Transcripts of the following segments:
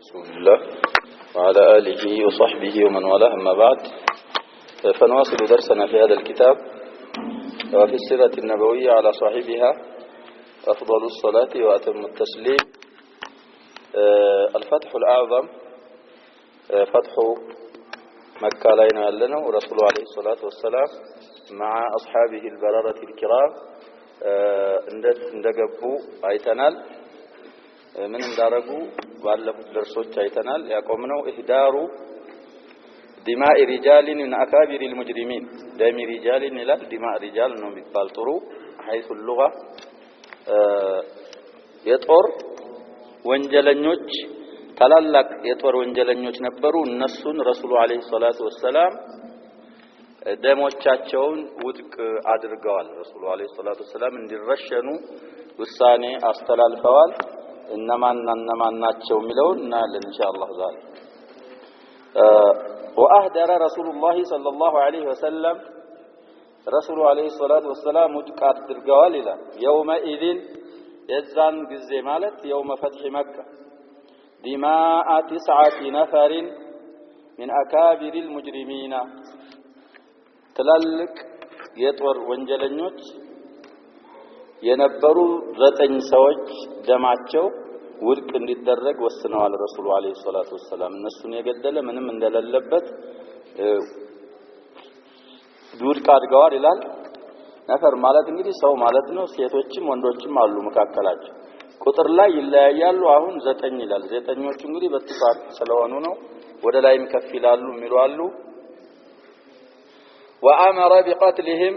رسول الله وعلى آله وصحبه ومن والاه أما بعد فنواصل درسنا في هذا الكتاب وفي السيرة النبوية على صاحبها أفضل الصلاة وأتم التسليم. الفتح الأعظم فتح مكة علينا لنا ورسول عليه الصلاة والسلام مع أصحابه البررة الكرام اندقبوا أيتنال من اندارقوا وعلفوا درسوች አይተናል ያቆምነው إهدار دماء رجال من أكابر المجرمين دم رجال إلى دماء رجال ነው የሚባል ጥሩ حيث اللغة የጦር ወንጀለኞች ታላላቅ የጦር ወንጀለኞች ነበሩ እነሱን ረሱሉ አለይሂ ሰላቱ ወሰለም ደሞቻቸውን ውድቅ አድርገዋል ረሱሉ አለይሂ ሰላቱ ወሰለም እንዲረሸኑ ውሳኔ አስተላልፈዋል እነማን ናቸው የሚለውን እናያለን ኢንሻአላህ ዛሬ وأهدر رسول الله صلى الله عليه وسلم رسول عليه الصلاة والسلام ውድቅ አድርገዋል ይላል يومئذ የዛን ጊዜ ማለት يوم فتح مكة دماء 9 نفر من أكابر المجرمين ትላልቅ የጦር ወንጀለኞች የነበሩ 9 ሰዎች ደማቸው ውድቅ እንዲደረግ ወስነዋል ረሱሉ አለይሂ ሰላቱ ወሰለም እነሱን የገደለ ምንም እንደሌለበት ውድቅ አድርገዋል ይላል ነፈር ማለት እንግዲህ ሰው ማለት ነው ሴቶችም ወንዶችም አሉ መካከላቸው ቁጥር ላይ ይለያያሉ አሁን 9 ይላል 9ኞቹ እንግዲህ በትፋት ስለሆኑ ነው ወደ ላይም ከፍ ይላሉ የሚሉ አሉ وأمر بقتلهم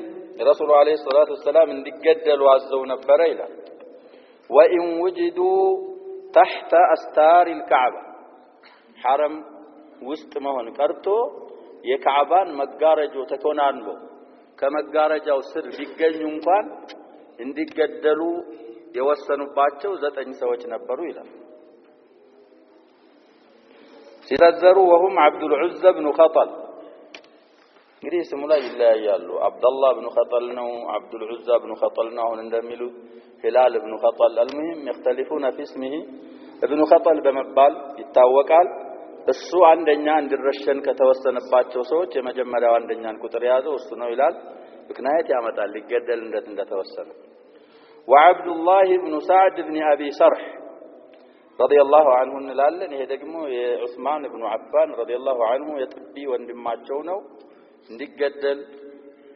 رسول عليه الصلاة والسلام እንዲገደሉ አዘው ነበር ይላል وإن وجدوا تحت أستار الكعبة حرم ውስጥ መሆን ቀርቶ የካዕባን መጋረጆ ተኮናንቦ ከመጋረጃው ስር ቢገኙ እንኳን እንዲገደሉ የወሰኑባቸው 9 ሰዎች ነበሩ ይላል ሲዘዘሩ وهم عبد العزة بن خطل እንግዲህ ስሙ ላይ ይለያያሉ አብዱላህ ኢብኑ ኸጠል ነው አብዱል ዑዛ ኢብኑ ኸጠል ነው አሁን እንደሚሉት ሂላል ኢብኑ ኸጠል المهم يختلفون في اسمه ኢብኑ ኸጠል በመባል ይታወቃል እሱ አንደኛ እንዲረሸን ከተወሰነባቸው ሰዎች የመጀመሪያው አንደኛን ቁጥር ያዘው እሱ ነው ይላል ምክንያት ያመጣል ሊገደል እንደተወሰነ وعبد الله بن سعد بن ابي سرح رضي الله عنه እንላለን ይሄ ደግሞ የዑስማን ኢብኑ አፋን رضي الله عنه የጥቢ ወንድማቸው ነው እንዲገደል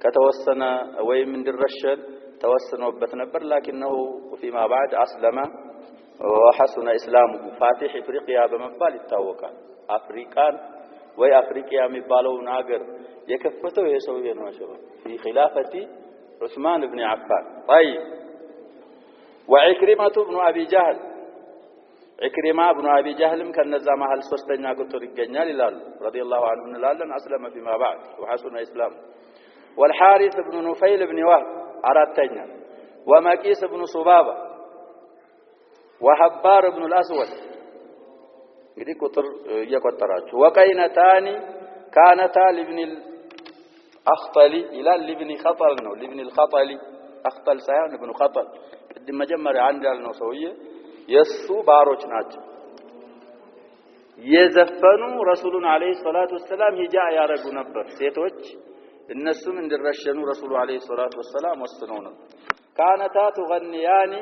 ከተወሰነ ወይም እንዲረሸን ተወስኖበት ነበር لكنه فيما بعد اسلم وحسن اسلامه فاتح افريقيا በመባል ይታወቃል አፍሪካን ወይ አፍሪካ የሚባለውን ሀገር የከፈተው ይሄ ሰውዬ ነው አሸባ في خلافه عثمان بن عفان طيب وعكرمة بن ابي جهل عكرمة بن ابي جهل ከነዛ መሃል ሶስተኛ ቁጥር ይገኛል ይላሉ رضي الله عنه እንላለን اسلم فيما بعد وحسن اسلامه والحارث بن نفيل بن وهب አራተኛ ومكيس بن صبابة وحبار بن الأسود እንግዲህ ቁጥር እየቆጠራችሁ وقينتان كانتا لابن الأخطل إلى لابن خطل ነው لابن الخطل أخطل ሳይሆን ابن خطل ቅድም መጀመሪያ አንድ ያልነው ሰውዬ የሱ ባሮች ናቸው የዘፈኑ ረሱሉን አለይሂ ሰላቱ ወሰለም ሂጃ ያረጉ ነበር ሴቶች እነሱም እንዲረሸኑ ረሱሉ አለይሂ ሰላቱ ወሰለም ወስነው ነው كانتا تغنيان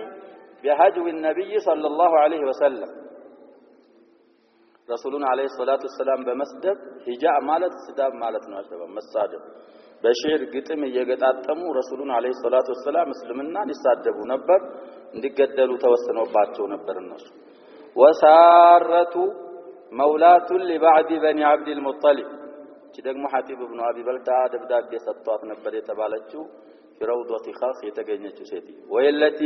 بهجو النبي صلى الله عليه وسلم رسولنا عليه الصلاة والسلام بمسدب هجاء مالت سداب مالت ነው አሸባ መሳደብ በሽር ግጥም እየገጣጠሙ ረሱሉን አለይሂ ሰላቱ ወሰለም እስልምና ሊሳደቡ ነበር እንዲገደሉ ተወሰነባቸው ነበር እነሱ وسارة مولاة لبعض بني عبد المطلب ደግሞ ሐቲብ ኢብኑ አቢ በልታ ደብዳቤ ሰጥቷት ነበር የተባለችው ፍራውዶቲ ኻስ የተገኘችው ሴት ወይለቲ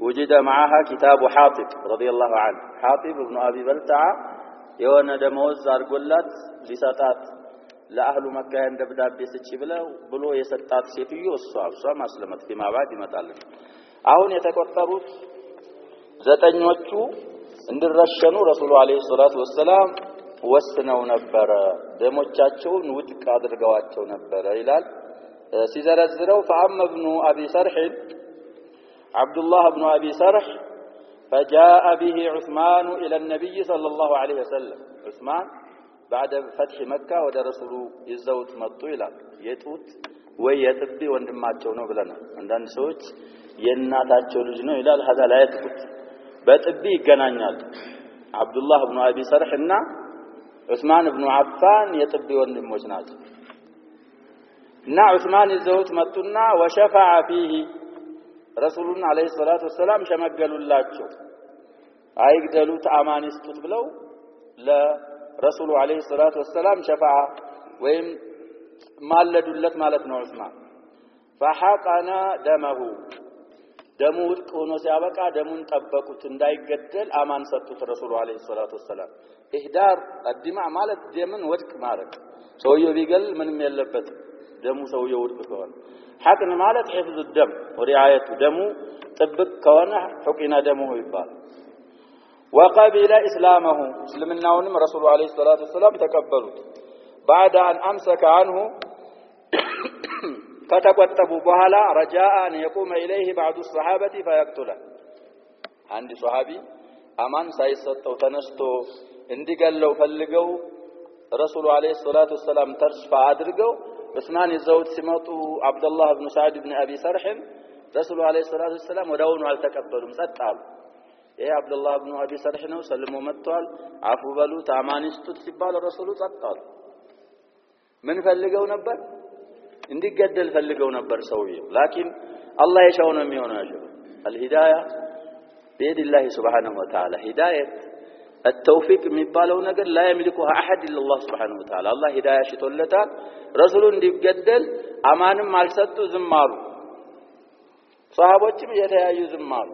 وجد معها كتاب حاطب رضي الله عنه حاطب ابن ابي بلتع የሆነ ደሞዝ አርጎላት ሊሰጣት ለአህሉ መካ ደብዳቤ ስጪ ብሎ የሰጣት ሴትዮ እሷ ማስለመት በማባድ ይመጣል አሁን የተቆጠሩት 9ኞቹ እንዲረሸኑ ረሱሉ አለይሂ ሰላቱ ወሰለም ወስነው ነበር ደሞቻቸውን ውድቅ አድርገዋቸው ነበር ይላል ሲዘረዝረው فأما ابن ابي سرح عبد الله بن ابي سرح فجاء به عثمان إلى النبي صلى الله عليه وسلم عثمان بعد فتح مكة وده رسول يزوت مطو ይላል የጡት ወይ የጥቢ ወንድማቸው ነው ብለናል አንዳንድ ሰዎች የእናታቸው ልጅ ነው ይላል هذا لا يثبت በጥቢ ይገናኛል አብዱላህ ኢብኑ አቢ ሰርህ እና ዑስማን ኢብኑ አፋን የጥቢ ወንድሞች ናቸው እና ዑስማን ይዘውት መጡና ወሸፈዐ فيه ረሱሉን አለይሂ ሰላቱ ወሰለም ሸመገሉላቸው አይግደሉት አማን ይስጡት ብለው ለረሱሉ አለይሂ ሰላቱ ወሰለም ሸፈዓ ወይም ማለዱለት ማለት ነው ዑስማን فحقن دمه ደሙ ውድቅ ሆኖ ሲያበቃ ደሙን ጠበቁት እንዳይገደል አማን ሰጡት ረሱሉ አለይሂ ሰላቱ ወሰለም ኢህዳር الدماء ማለት ደምን ወድቅ ማለት ሰውየው ቢገል ምንም የለበት ደሙ ሰውየው ውድቅ ከሆነ حقن ማለት حفظ الدم ورعايته دمو ጥብቅ ከሆነ حقن دمه ይባል وقبل اسلامه እስልምናውንም ረሱሉ አለይሂ ሰላቱ ወሰለም ተቀበሉት بعد ان امسك عنه ከተቆጠቡ በኋላ رجاء ان يقوم اليه بعض الصحابه فيقتله አንድ ሱሐቢ አማን ሳይሰጠው ተነስቶ እንዲገለው ፈልገው ረሱሉ አለይሂ ሰላቱ ወሰለም ተስፋ አድርገው ዑስማን ይዘውት ሲመጡ አብዱላህ ኢብኑ ሰዓድ ኢብኑ አቢ ሰርህ ረሱሉ አለይሂ ሰላቱ ወሰለም ወዳውኑ አልተቀበሉም ጸጣሉ ይሄ አብዱላህ ኢብኑ አቢ ሰርህ ነው ሰልሞ መጥቷል አፉ በሉት አማን ይስጡት ሲባል ረሱሉ ጸጣሉ ምን ፈልገው ነበር እንዲገደል ፈልገው ነበር ሰውየው ላኪን አላህ የሻው ነው የሚሆነው ያለው الهدايه بيد الله سبحانه وتعالى هدايه التوفيق የሚባለው ነገር لا يملكها احد الا الله سبحانه وتعالى الله هدايه ሽቶለታል ረሱሉ እንዲገደል አማንም አልሰጡ ዝም አሉ ሷሃቦችም የተያዩ ዝም አሉ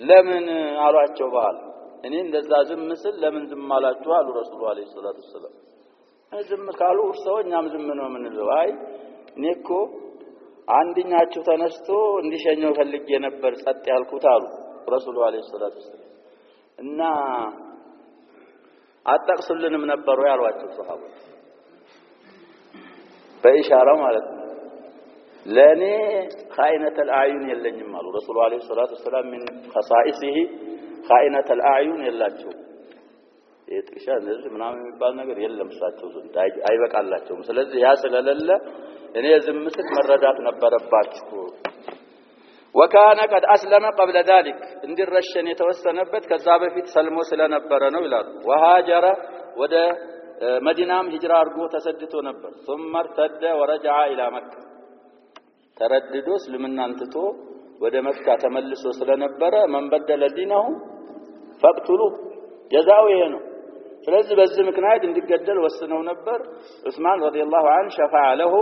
ለምን አሏቸው በኋላ እኔ እንደዛ ዝም ምስል ለምን ዝም አላችሁ አሉ ረሱሉ አለይሂ ሰላቱ ወሰለም ዝም ካሉ እርሶኛም ዝም ነው ምንለው አይ እኔኮ አንድኛችሁ ተነስቶ እንዲሸኘው ፈልጌ ነበር ጸጥ ያልኩት አሉ ረሱሉ አለይሂ ሰላቱ ወሰለም እና አጣቅሱልንም ነበሩ ያሏቸው ሷሃቦች በኢሻራው ማለት ነው ለኔ خائنة الأعين የለኝም አሉ ረሱሉ አለይሂ ሰላቱ ወሰለም من خصائصه خائنة الأعين የላቸው የጥቅሻ እንደዚህ ምናምን የሚባል ነገር የለም እሳቸው ዘንድ አይበቃላቸውም ስለዚህ ያ ስለሌለ እኔ ዝም ስል መረዳት ነበረባችሁ وكان قد اسلم قبل ذلك እንዲረሸን የተወሰነበት ከዛ በፊት ሰልሞ ስለነበረ ነው ይላሉ وهاجر ወደ መዲናም ሂጅራ አድርጎ ተሰድቶ ነበር ثم ارتد ورجع الى مكه ተረድዶ እስልምናን ትቶ ወደ መካ ተመልሶ ስለነበረ من بدل دينه فاقتلوه جزاؤه ይሄ ነው ስለዚህ በዚህ ምክንያት እንዲገደል ወስነው ነበር ዑስማን ረዲየላሁ ዐንሁ ሸፈዐ ለሁ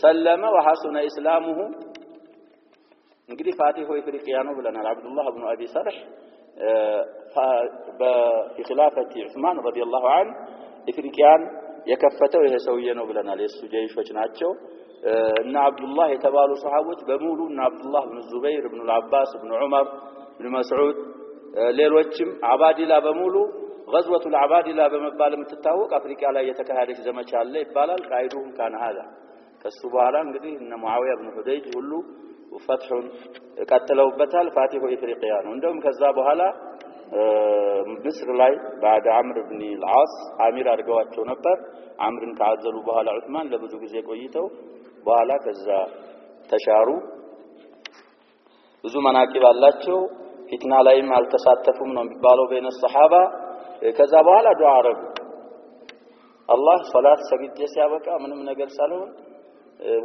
ሰለመ وحسن اسلامه እንግዲህ ፋቲሁ ኢፍሪቂያ ነው ብለናል አብዱላህ ኢብኑ አቢ ሰርህ በኺላፈቲ ዑስማን ረዲየላሁ ዐንሁ ኢፍሪቂያን የከፈተው ይሄ ሰውዬ ነው ብለናል የሱ ጀይሾች ናቸው እና አብዱላህ የተባሉ ሱሐቦች በሙሉ እና አብዱላህ ኢብኑ ዙበይር ኢብኑ አልዓባስ ኢብኑ ዑመር ኢብኑ መስዑድ ሌሎችም አባዲላ በሙሉ غزوة العبادلة በመባል የምትታወቅ አፍሪካ ላይ የተካሄደች ዘመቻ አለ ይባላል ቃይዱን ካን هذا ከሱ በኋላ እንግዲህ እነ ሙአዊያ ኢብኑ ሁደይጅ ሁሉ ፈትሁን ቀጥለውበታል ፋቲሁ ኢፍሪቂያ ነው እንደውም ከዛ በኋላ ምስር ላይ بعد عمرو بن العاص አሚር አድርገዋቸው ነበር አምርን ካዘሉ በኋላ ዑስማን ለብዙ ጊዜ ቆይተው በኋላ ከዛ ተሻሩ ብዙ መናቂብ አላቸው ፊትና ላይም አልተሳተፉም ነው የሚባለው በእነ ሱሐባ ከዛ በኋላ ዱዓ አረጉ አላህ ሶላት ሰግጄ ሲያበቃ ምንም ነገር ሳልሆን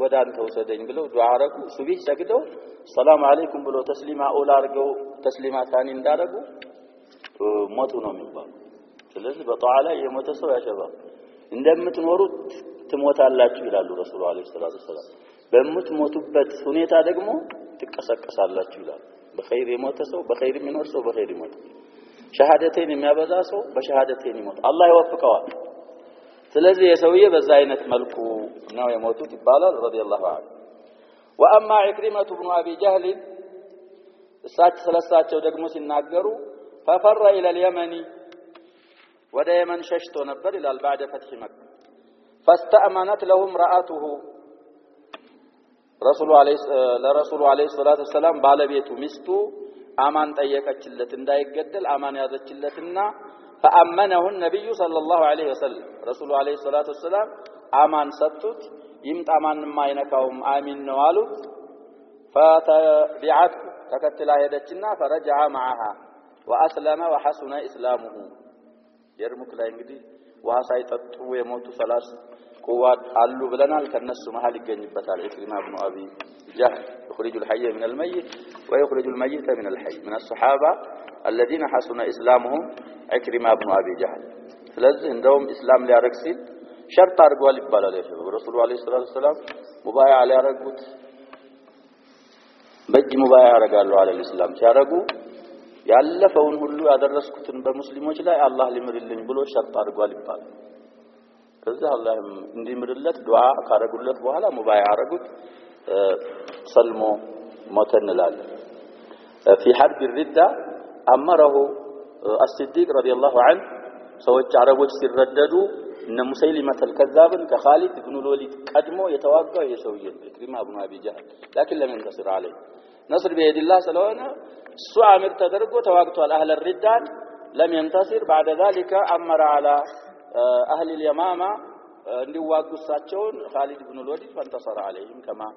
ወደ አንተ ወሰደኝ ብለው ዱዓ አረጉ ሱብሂ ሰግደው ሰላም አለይኩም ብለው ተስሊማ ኡላ አርገው ተስሊማ ታኒ እንዳረጉ ሞቱ ነው የሚባለው ስለዚህ በጧዓ ላይ የሞተ ሰው ያሸባል እንደምትኖሩት ትሞታላችሁ ይላሉ ረሱሉ አለይሂ ሰላቱ ወሰለም በምትሞቱበት ሁኔታ ደግሞ ትቀሰቀሳላችሁ ይላሉ በኸይር የሞተ ሰው በኸይር የሚኖር ሰው በኸይር ይሞት ሸሃደተን የሚያበዛ ሰው በሸሃደተን ይሞት አላህ ይወፍቀዋል ስለዚህ የሰውዬ በዛ አይነት መልኩ ነው የሞቱት ይባላል ረዲየላሁ ዐንሁ وأما عكرمة بن أبي جهل ስለሳቸው ደግሞ ሲናገሩ ففر إلى اليمن ወደ የመን ሸሽቶ ነበር ይላል بعد فتح مكة فاستأمنت له امرأته ለረሱሉ አለይሂ ሰላቱ ወሰለም ባለቤቱ ሚስቱ አማን ጠየቀችለት እንዳይገደል አማን ያዘችለትና فأمنه النبي صلى الله عليه وسلم رسول عليه الصلاة والسلام አማን ሰጡት ይምጣ ማንንም አይነካውም አሚን ነው አሉት فتبعته ተከትላ ሄደችና فرجع معها وأسلم وحسن إسلامه የርሙክ ላይ እንግዲህ ውሃ ሳይጠጡ የሞቱ 30 ቁዋት አሉ ብለናል ከነሱ መሃል ይገኝበታል ኢክሪማ ኢብኑ አቢ ጀህል يخرج الحي من الميت ويخرج الميت من الحي من الصحابة الذين حسن إسلامهم ኢክሪማ ኢብኑ አቢ ጀህል ስለዚህ እንደውም እስላም ሊያረግ ሲል ሸርጥ አድርጓል ይባላል ረሱሉ አለይሂ ሰላቱ ሰላም ሙባያ ሊያረጉት በእጅ ሙባያ ያረጋሉ አለል እስላም ሲያረጉ ያለፈውን ሁሉ ያደረስኩትን በሙስሊሞች ላይ አላህ ሊምርልኝ ብሎ ሸርጥ አድርጓል ይባላል ከዛ አላህም እንዲምርለት ዱዓ ካረጉለት በኋላ ሙባያ ያረጉት ሰልሞ ሞተንላል في حرب الردة أمره الصديق رضي الله عنه ሰዎች አረቦች ሲረደዱ እነ ሙሰይሊመተ الكذابን ከኻሊድ ኢብኑ الوليد ቀድሞ የተዋጋው የሰውዬ ኢክሪማ ኢብኑ አቢ ጀህል لكن لم ينتصر عليه نصر بيد الله ስለሆነ እሱ አምር ተደርጎ ተዋግቷል اهل الردة لم ينتصر بعد ذلك امر على اهل اليمامه እንዲዋጉሳቸውን ኻሊድ ኢብኑ الوليد فانتصر عليهم كما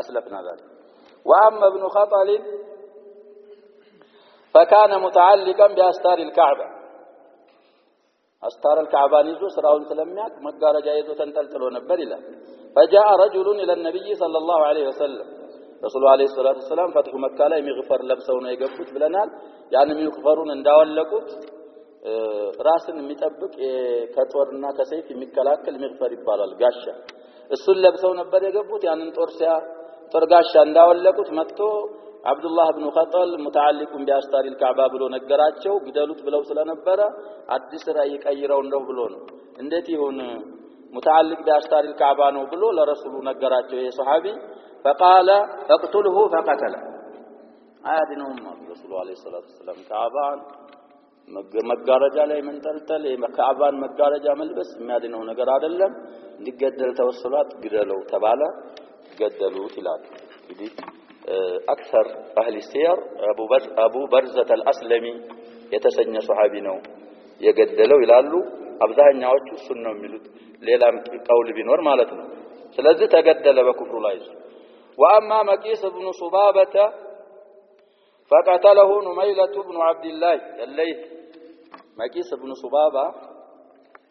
اسلفنا ذلك واما ابن خطل فكان متعلقا باستار الكعبه استار الكعبه يزو سراውን ስለሚያቅ መጋረጃ ይዞ ተንጠልጥሎ ነበር ይላል فجاء رجل الى النبي صلى الله عليه وسلم رسول الله عليه الصلاه والسلام فتح مكه ላይ ሚግፈር ለብሰው ነው የገቡት ብለናል ያን ሚግፈሩን እንዳወለቁት ራስን የሚጠብቅ ከጦርና ከሰይፍ የሚከላከል ሚግፈር ይባላል ጋሻ እሱን ለብሰው ነበር የገቡት ያንን ጦር ጋሻ እንዳወለቁት መጥቶ አብዱላህ ኢብኑ ኸጠል ሙተዓልቁን ቢአስታሪ الكعبه ብሎ ነገራቸው ግደሉት ብለው ስለነበረ አዲስ ራይ ቀይረው እንደው ብሎ ነው እንዴት ይሁን ሙተዓልቅ ቢአስታሪ الكعبه ነው ብሎ ለረሱሉ ነገራቸው ይሄ ሱሐቢ فقال اقتله فقتل አያድነውም ረሱሉ አለይሂ ሰላቱ ሰላም ካዕባን መጋረጃ ላይ መንጠልጠል የካዕባን መጋረጃ መልበስ የሚያድነው ነገር አይደለም እንዲገደል ተወሰሏት ግደለው ተባለ ገደሉት ይላል እንግዲህ اكثر اهل السير ابو برزة الاسلمي የተሰኘ ሱሐቢ ነው የገደለው ይላሉ አብዛኛዎቹ እሱን ነው የሚሉት ሌላም ቀውል ቢኖር ማለት ነው ስለዚህ ተገደለ በኩፍሩ ላይ واما مقيس بن صبابة فقتله نميلة بن عبد الله الليث مقيس بن صبابة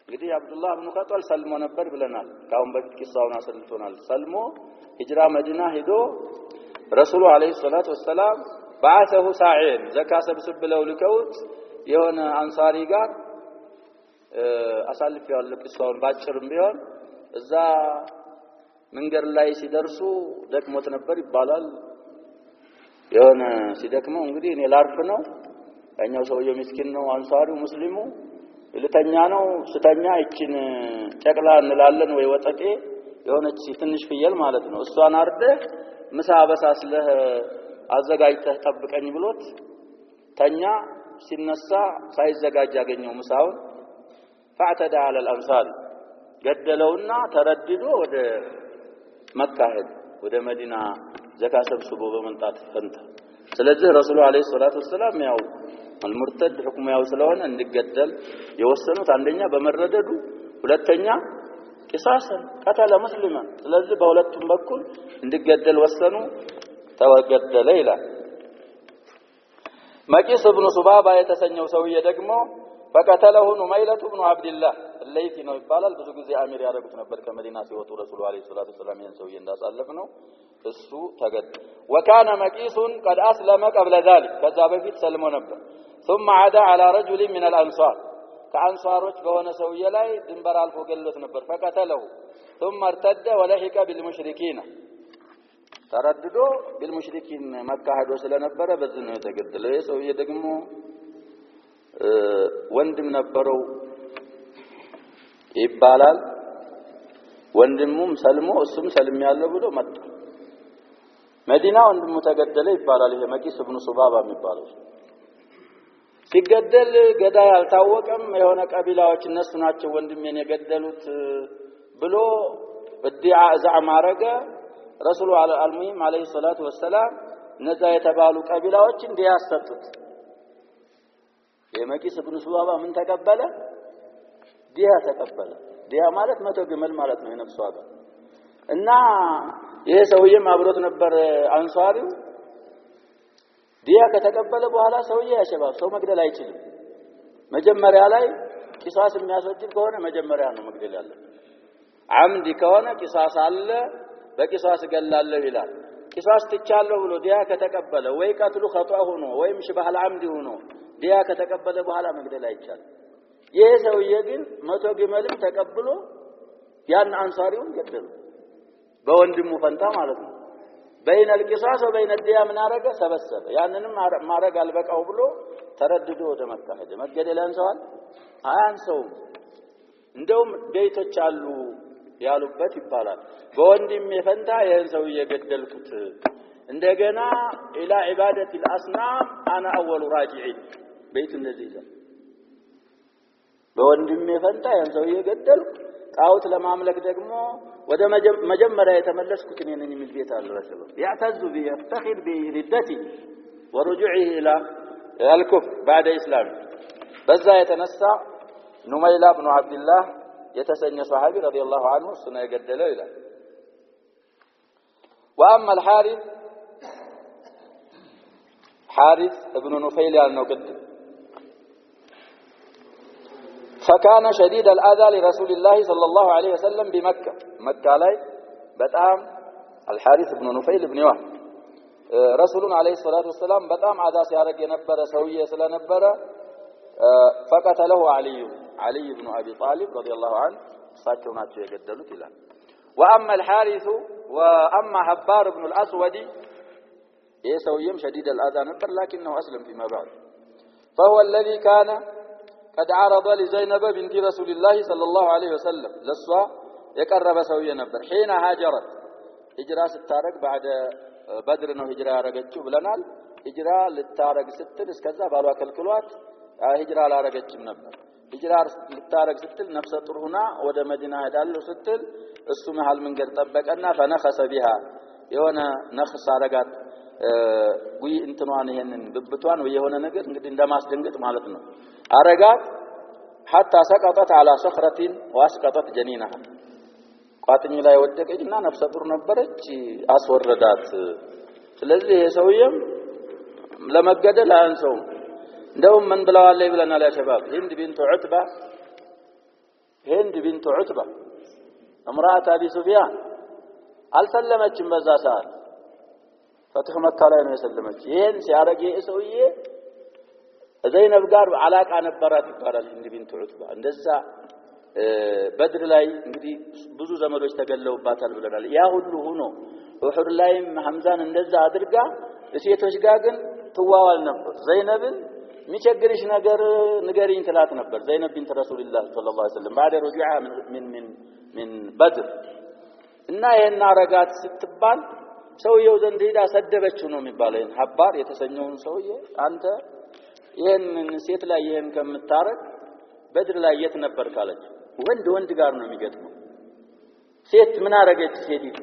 እንግዲህ አብዱላህ ኢብኑ ኸጠል ሰልሞ ነበር ብለናል ካሁን በፊት ቂሳውን አሰልቶናል ሰልሞ ሂጅራ መዲና ሄዶ ረሱሉ አለይሂ ሰላቱ ወሰለም ባዓሰሁ ሳዒን ዘካ ሰብስብ ብለው ልከውት የሆነ አንሳሪ ጋር አሳልፍ ያለው ቂሳውን ባጭርም ቢሆን እዛ መንገር ላይ ሲደርሱ ደክሞት ነበር ይባላል የሆነ ሲደክመው እንግዲህ እኔ ላርፍ ነው ያኛው ሰውዬው ምስኪን ነው አንሳሪው ሙስሊሙ ልተኛ ነው ስተኛ እቺን ጨቅላ እንላለን ወይ ወጠጤ የሆነች ትንሽ ፍየል ማለት ነው እሷን አርደህ ምሳ በሳስለህ አዘጋጅተህ ጠብቀኝ ብሎት ተኛ ሲነሳ ሳይዘጋጅ ያገኘው ምሳውን فاعتدى على الانصار ገደለውና ተረድዶ ወደ መካ ሄደ ወደ መዲና ዘካ ሰብስቦ በመንጣት ፈንታ ስለዚህ ረሱሉ አለይሂ ሰላቱ ወሰለም ያው المرتد حكم ያው ስለሆነ እንዲገደል የወሰኑት አንደኛ በመረደዱ ሁለተኛ ቂሳሰን قتل مسلما ስለዚህ በሁለቱም በኩል እንዲገደል ወሰኑ ተወገደለ ይላል መቂስ ኢብኑ ሱባባ የተሰኘው ሰውዬ ደግሞ فقتله نميلة بن عبد الله الليثي ነው ይባላል ብዙ ጊዜ አሚር ያደረጉት ነበር ከመዲና ሲወጡ ረሱሉ አለይሂ ሰላቱ ወሰለም ይሄን ሰውዬ እንዳሳለፍ ነው እሱ ተገደለ وكان مقيس قد اسلم قبل ذلك ከዛ በፊት ሰልሞ ነበር ثم عاد على رجل من الانصار ከአንሳሮች በሆነ ሰውዬ ላይ ድንበር አልፎ ገሎት ነበር فقتله ثم ارتد ولحق بالمشركين ተረድዶ بالمشركين መካ ሄዶ ስለነበረ በዚህ ነው የተገደለው ይሄ ሰውዬ ደግሞ ወንድም ነበረው ይባላል ወንድሙም ሰልሞ እሱም ሰልም ያለው ብሎ መጣ መዲና ወንድሙ ተገደለ ይባላል ይሄ መቂስ ኢብኑ ሱባባ የሚባለው ሲገደል ገዳይ አልታወቀም የሆነ ቀቢላዎች እነሱ ናቸው ወንድሜን የገደሉት ብሎ ادعاء زعم አረገ ረሱሉ አልሙሂም አለይሂ ሰላቱ ወሰለም እነዛ የተባሉ ቀቢላዎች እንዲያሰጡት የመቂስ ኢብኑ ሱባባ ምን ተቀበለ ዲያ ተቀበለ ዲያ ማለት 100 ግመል ማለት ነው የነፍስ ዋጋ እና ይሄ ሰውዬም አብሮት ነበር አንሷሪው ዲያ ከተቀበለ በኋላ ሰውዬ ያሸባብ ሰው መግደል አይችልም መጀመሪያ ላይ ቂሳስ የሚያስወጅብ ከሆነ መጀመሪያ ነው መግደል ያለው አምዲ ከሆነ ቂሳስ አለ በቂሳስ ገላለሁ ይላል ቂሳስ ትቻለሁ ብሎ ዲያ ከተቀበለ ወይ ቀትሉ ኸጣ ሆኖ ወይም ሽባህ አምዲ ሆኖ ዲያ ከተቀበለ በኋላ መግደል አይቻልም ይሄ ሰውዬ ግን 100 ግመልም ተቀብሎ ያን አንሳሪውን ገደሉ በወንድሙ ፈንታ ማለት ነው بين القصاص وبين الدية من አረገ ሰበሰበ ያንንም ማረግ አልበቃው ብሎ ተረድዶ ወደ መካ ሄደ መገደል አንሰዋል አያንሰው እንደውም ቤቶች አሉ ያሉበት ይባላል በወንድም የፈንታ ይሄን ሰውዬ ገደልኩት እንደገና ኢላ ኢባደት الاسنام انا اول راجعين ቤት እንደዚህ ይላል በወንድም የፈንታ ይሄን ሰውዬ ገደልኩ ጣውት ለማምለክ ደግሞ ወደ መጀመሪያ የተመለስኩት እኔ ነኝ የሚል ቤት አለ ረሰበ ያተዙ بيفتخر بردته ورجوعه الى الكفر بعد اسلام በዛ የተነሳ ኑመይላ ኢብኑ አብዱላህ የተሰኘ ሷሃቢ ረዲየላሁ ዐንሁ እሱን የገደለው ይላል واما حارث ابن نفيل ያልነው ቅድም فكان شديد الأذى لرسول الله صلى الله عليه وسلم بمكة مكة ላይ በጣም الحارث بن نفيل بن وهب رسولنا عليه الصلاة والسلام በጣም አዛ ሲያረግ የነበረ ሰውዬ ስለነበረ فقتله علي بن أبي طالب رضي الله عنه እሳቸው ናቸው የገደሉት ይላል واما الحارث واما حبار بن الاسود ይሄ ሰውዬም شديد الأذى ነበር لكنه اسلم فيما بعد فهو الذي كان قد عرض لزينب بنت رسول الله صلى الله عليه وسلم لسوا يقرب سويه ነበር حين هاجرت هجرة ስታረግ بعد بدر ነው هجرة ያረገችው ብለናል هجرة ልታረግ ስትል እስከዛ ባሏ ከልክሏት هجرة አላረገችም ነበር هجرة ልታረግ ስትል ነፍሰ ጡር ሆና ወደ መዲና ሄዳለሁ ስትል እሱ መሃል መንገድ ጠበቀና فنخس بها የሆነ ነخስ አረጋት ጉይ እንትኗን ይሄንን ብብቷን ወይ የሆነ ነገር እንግዲህ እንደማስደንግጥ ማለት ነው አረጋት حتى سقطت على صخرة واسقطت جنينها ቋጥኝ ላይ ወደቀችና ነፍሰ ጡር ነበረች አስወረዳት ስለዚህ የሰውየም ለመገደል አንሰው እንደውም ምን ብለዋል ይብለናል ያ ሸባብ هند بنت عتبة امرأة ابي سفيان አልሰለመችም በዛ ሰዓት ፈትህ መካ ላይ ነው የሰለመች ይሄን ሲያረግ የሰውዬ ዘይነብ ጋር አላቃ ነበራት ይባላል ህንድ ቢንት ዑትባ እንደዛ በድር ላይ እንግዲህ ብዙ ዘመዶች ተገለውባታል ብለናል ያ ሁሉ ሆኖ ኡሁድ ላይም ሐምዛን እንደዛ አድርጋ እሴቶች ጋር ግን ትዋዋል ነበር ዘይነብን የሚቸግርሽ ነገር ንገሪኝ ትላት ነበር ዘይነብ ቢንት ረሱልላህ ሰለላሁ ዐለይሂ ወሰለም بعد رجوعها من بدر እና ይሄን አረጋት ስትባል ሰውየው ዘንድ ሄዳ ሰደበችው ነው የሚባለው ሐባር የተሰኘውን ሰውዬ አንተ ይሄን ሴት ላይ ይሄን ከምታረግ በድር ላይ የት ነበር ካለች ወንድ ጋር ነው የሚገጥመው ሴት ምን አረገች ሴቲቱ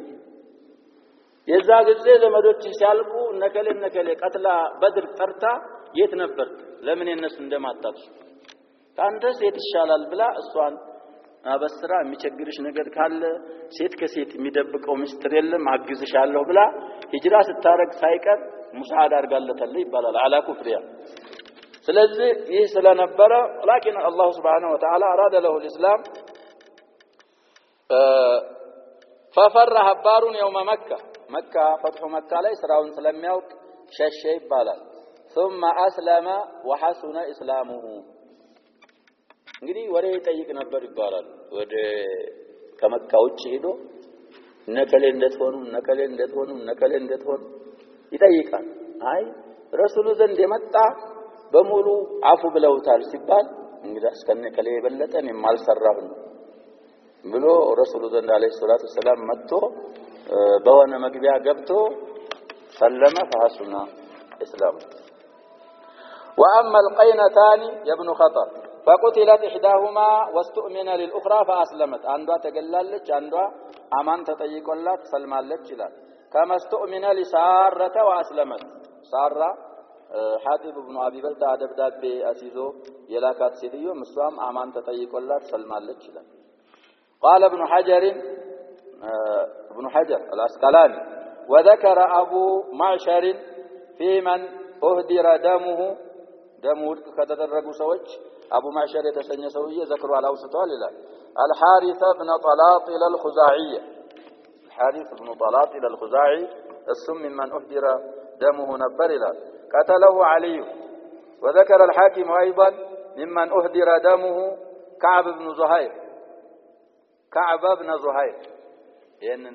የዛ ጊዜ ዘመዶች ሲያልቁ ነከለ ቀጥላ በድር ጠርታ የት ነበር ለምን እነሱ እንደማጣጡ ታንተ ሴት ይሻላል ብላ እሷን አበስራ የሚቸግርሽ ነገር ካለ ሴት ከሴት የሚደብቀው ምስጢር የለም አግዝሻለሁ ብላ ሂጅራ ስታረግ ሳይቀር ሙሳዓድ አርጋለታል ይባላል አላ ኩፍሪያ ስለዚህ ይህ ስለነበረ لكن الله سبحانه وتعالى اراد له الاسلام ففر حبار يوم مكة فتح مكة ላይ ስራውን ስለሚያውቅ ሸሸ ይባላል ثم اسلم وحسن اسلامه እንግዲህ ወሬ ይጠይቅ ነበር ይባላል ወደ ከመካ ውጭ ሄዶ ነከሌ እንደተሆኑ ይጠይቃል አይ ረሱሉ ዘንድ የመጣ በሙሉ አፉ ብለውታል ሲባል እንግዲህ እስከነከሌ የበለጠን የማልሰራሁ ብሎ ረሱሉ ዘንድ አለይሂ ሰላቱ ሰላም መጥቶ በሆነ መግቢያ ገብቶ ሰለመ فحسن اسلام واما القينتان يا ابن خطر فقتلت احداهما واستؤمن للاخرى فاسلمت አንዷ ተገላለች አንዷ አማን ተጠይቆላት ሰልማለች ይላል كما استؤمن لسارة وأسلمت سارة حاتب بن أبي بلتع دبداب بأسيزو يلاكات سيديو مسوام أمان تطيق الله سلمان لك. قال ابن حجر الأسقلاني وذكر أبو معشر في من أهدر دمه كتدرق سوج أبو معشر يتسنى سوية ذكروا على أوسطوال الله الحارث بن طلاطل الخزاعية الحارث بن طلاطل الخزاعي السم من أهدر دمه نبر الله قتله علي. وذكر الحاكم أيضا ممن أهدر دمه كعب بن زهير يعني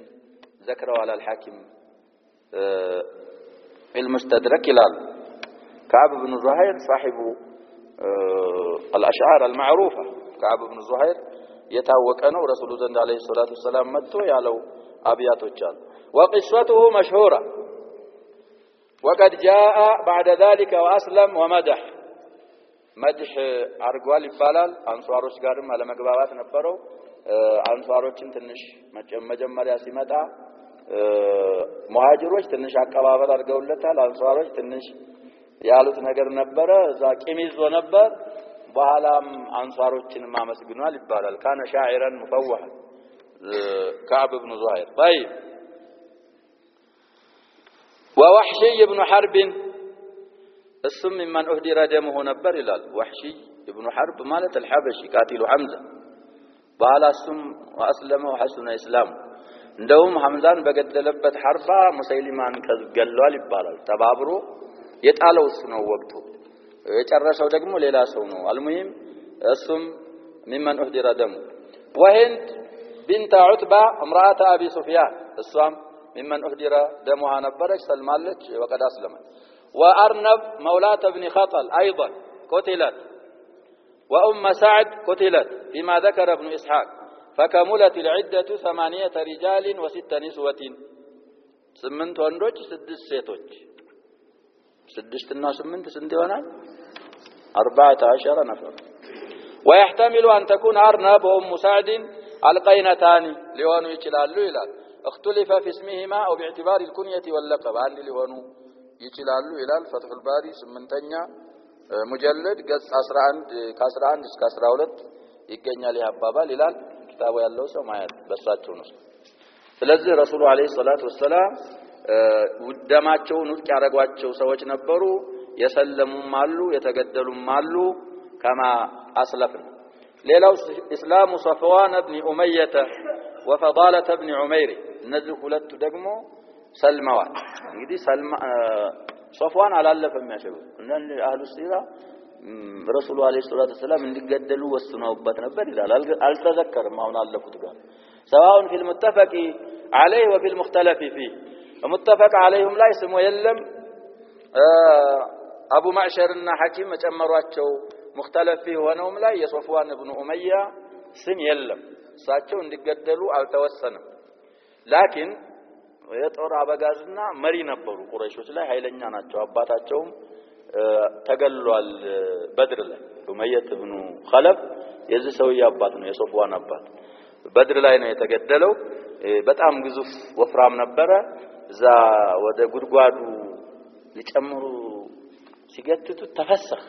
ذكروا على الحاكم المستدرك الآن كعب بن زهير صاحب الأشعار المعروفة. كعب بن زهير يتوق أنه رسول الله عليه الصلاة والسلام متو يالو أبيات الجال. وقصته مشهورة وقد جاء بعد ذلك وأسلم ومدح أرقوال البلال أنصاروش قارم على مقبابات نبرو أنصاروش تنش مجمّر ياسمتا مهاجروش تنش أكبابات أرقولتها الأنصاروش تنش ያሉት ነገር ነበረ እዛ ቂሚዝ ነበር በኋላም አንሳሮችን ማመስግኗል ይባላል ካነ ሻዒራን ሙፈወህ كعب بن زهير. طيب ووحشي بن حرب السم من أهدر دمه نبر ይላል وحشي بن حرب ማለት الحبشي قاتل حمزة በኋላ እሱም وأسلم وحسن إسلامه እንደውም ሐምዛን በገደለበት ሐርባ ሙሰይሊማን ገሏል ይባላል ተባብሮ የጣለው እሱ ነው ወቅቱ የጨረሰው ደግሞ ሌላ ሰው ነው المهم እሱም ممن أهدر دمه. وهند بنت عتبة امرأة أبي سفيان እሷም ممن أهدر دمها ነበረች ሰልማለች وقد أسلمت. وأرنب مولاة ابن خطل أيضا قتلت. وأم سعد قتلت فيما ذكر ابن إسحاق فكملت العدة 8 رجال و6 نسوة 8 ወንዶች 6 ሴቶች 6 እና 8 ስንት ይሆናል 14 نفر. ويحتمل أن تكون أرنب وأم سعد القينتان ليونو يچلالو ይላል اختلف في اسمهما أو باعتبار الكنية واللقب አንድ ሊሆኑ ይችላሉ ይላል فتح الباري 8ኛ مجلد ገጽ 11 ከ11 እስከ 12 ይገኛል ያባባል ይላል ኪታቡ ያለው ሰው ማየት በሳቸው ነው። ስለዚህ ረሱሉ አለይሂ ሰላቱ ወሰለም ውደማቸውን ውድቅ ያረጓቸው ሰዎች ነበሩ የሰለሙም አሉ የተገደሉም አሉ كما أسلفنا. ሌላው እስላሙ صفوان بن أمية وفضالة بن عمير እነዚህ ሁለቱ ደግሞ ሰልመዋል። እንግዲህ صفوان አላለፈም ያሸው እነን አህሉ ሲራ ረሱሉ አለይሂ ሰላቱ ወሰለም እንዲገደሉ ወስነውበት ነበር ይላል አልተዘከረም አሁን አለፉት ጋር سواء في المتفق عليه وفي المختلف فيه. المتفق عليهم ላይ ስሙ የለም አቡ ማዕሸርና ሐኪም መጨመሯቸው مختلف فيه ሆነውም ላይ የሶፍዋን ኢብኑ ኡመያ ስም የለም እሳቸው እንዲገደሉ አልተወሰነም። ላኪን የጦር አበጋዝና መሪ ነበሩ ቁረይሾች ላይ ኃይለኛ ናቸው አባታቸውም ተገሏል በድር ላይ ኡመየት ኢብኑ ኸለፍ የዚህ ሰውዬ አባት ነው የሶፍዋን አባት በድር ላይ ነው የተገደለው በጣም ግዙፍ ወፍራም ነበረ እዛ ወደ ጉድጓዱ ሊጨምሩ ሲገትቱ ተፈሰخ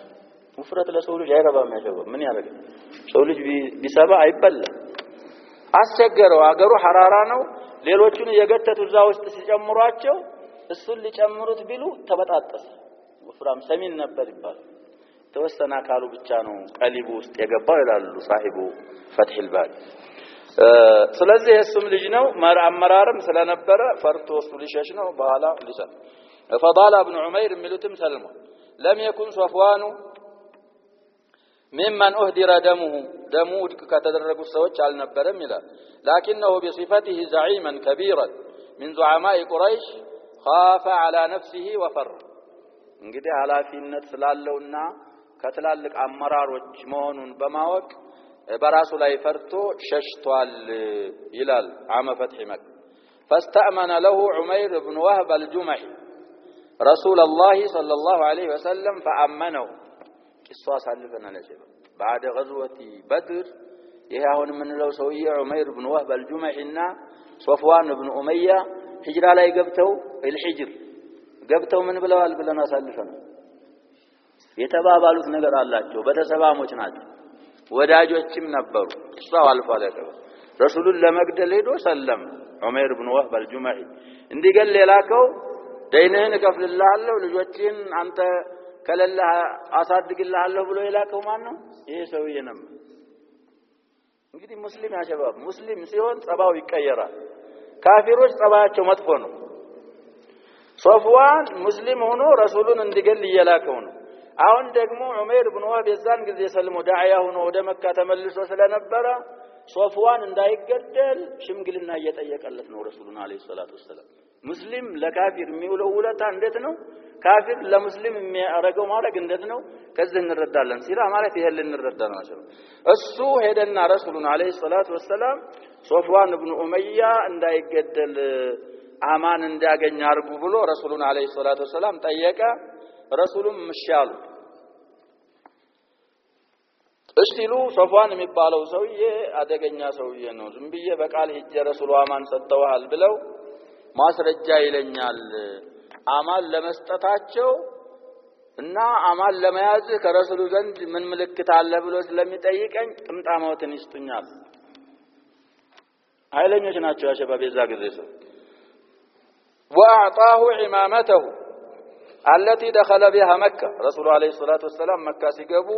ውፍረት ለሰው ልጅ አይረባም ያጀበው ምን ያደርጋል ሰው ልጅ ቢሰባ አይበላ አስቸገረው አገሩ ሐራራ ነው ሌሎቹን የገተቱ እዛ ውስጥ ሲጨምሯቸው እሱን ሊጨምሩት ቢሉ ተበጣጠሰ ወፍራም ሰሚን ነበር ይባል ተወሰና ካሉ ብቻ ነው ቀሊቡ ውስጥ የገባው ይላሉ ሳሂቡ فتح الباري። ስለዚህ እሱም ልጅ ነው አመራርም ስለነበረ ፈርቶ እሱ ሊሸሽ ነው በኋላ ሊሰል فضال ابن عمير ሚሉትም ሰልሞ لم يكن صفوان ممن أهدر دمه كتدرج السوج على النبرم ይላል لكنه بصفته زعيما كبيرا من زعماء قريش خاف على نفسه وفر. እንግዲህ ኃላፊነት ስላለውና ከትላልቅ አመራሮች መሆኑን በማወቅ በራሱ ላይ ፈርቶ ሸሽቷል ይላል عام فتح مكة. فاستأمن له عمير بن وهب الجمحي رسول الله صلى الله عليه وسلم فأمنه. قصاص አልፈና ለጀበ بعد غزوة بدر ይሄ አሁን ምን ነው ሰውዬ ዑመይር ኢብኑ ወህብ አልጁመሂና ሶፍዋን ኢብኑ ኡመያ ሂጅራ ላይ ገብተው الحجر ገብተው ምን ብለዋል ብለን አሳልፈናል የተባባሉት ነገር አላቸው በተሰባሞች ናቸው ወዳጆችም ነበሩ እሷው አልፏል ያቀበ ረሱሉን ለመግደል ሄዶ ሰለም ዑመይር ኢብኑ ወህብ አልጁመዒ እንዲገል የላከው ደይንህን እከፍልልሃለሁ ልጆችን አንተ ከለላህ አሳድግልሃለሁ ብሎ የላከው ማን ነው ይሄ ሰውዬ ነው እንግዲህ ሙስሊም ያሸባብ ሙስሊም ሲሆን ጸባው ይቀየራል ካፊሮች ጸባያቸው መጥፎ ነው ሶፍዋን ሙስሊም ሆኖ ረሱሉን እንዲገል የላከው ነው አሁን ደግሞ ዑመይር ኢብኑ ወህብ የዛን ጊዜ ሰልሞ ዳዕያ ሆኖ ወደ መካ ተመልሶ ስለነበረ ሶፍዋን እንዳይገደል ሽምግልና እየጠየቀለት ነው ረሱሉን አለይሂ ሰላቱ ወሰለም ሙስሊም ለካፊር የሚውለው ውለታ እንዴት ነው ካፊር ለሙስሊም የሚያረገው ማድረግ እንዴት ነው ከዚህ እንረዳለን ሲራ ማለት ይሄን ልንረዳ ነው አሰብ እሱ ሄደና ረሱሉን አለይሂ ሰላቱ ወሰለም ሶፍዋን ኢብኑ ኡመያ እንዳይገደል አማን እንዲያገኝ አርጉ ብሎ ረሱሉን አለይሂ ሰላቱ ወሰለም ጠየቀ ረሱሉም ምሻሉ እስቲሉ ሶፍዋን የሚባለው ሰውዬ አደገኛ ሰውዬ ነው ዝም ብዬ በቃል ሂጀ ረሱሉ አማን ሰጠዋል ብለው ማስረጃ ይለኛል አማን ለመስጠታቸው እና አማን ለመያዝ ከረሱሉ ዘንድ ምን ምልክት አለ ብሎ ስለሚጠይቀኝ ጥምጣማውትን ይስጡኛል ኃይለኞች ናቸው ያሸባብ የዛ ጊዜ ሰው واعطاه عمامته التي دخل بها مكة رسول عليه الصلاة والسلام مكة سيقبو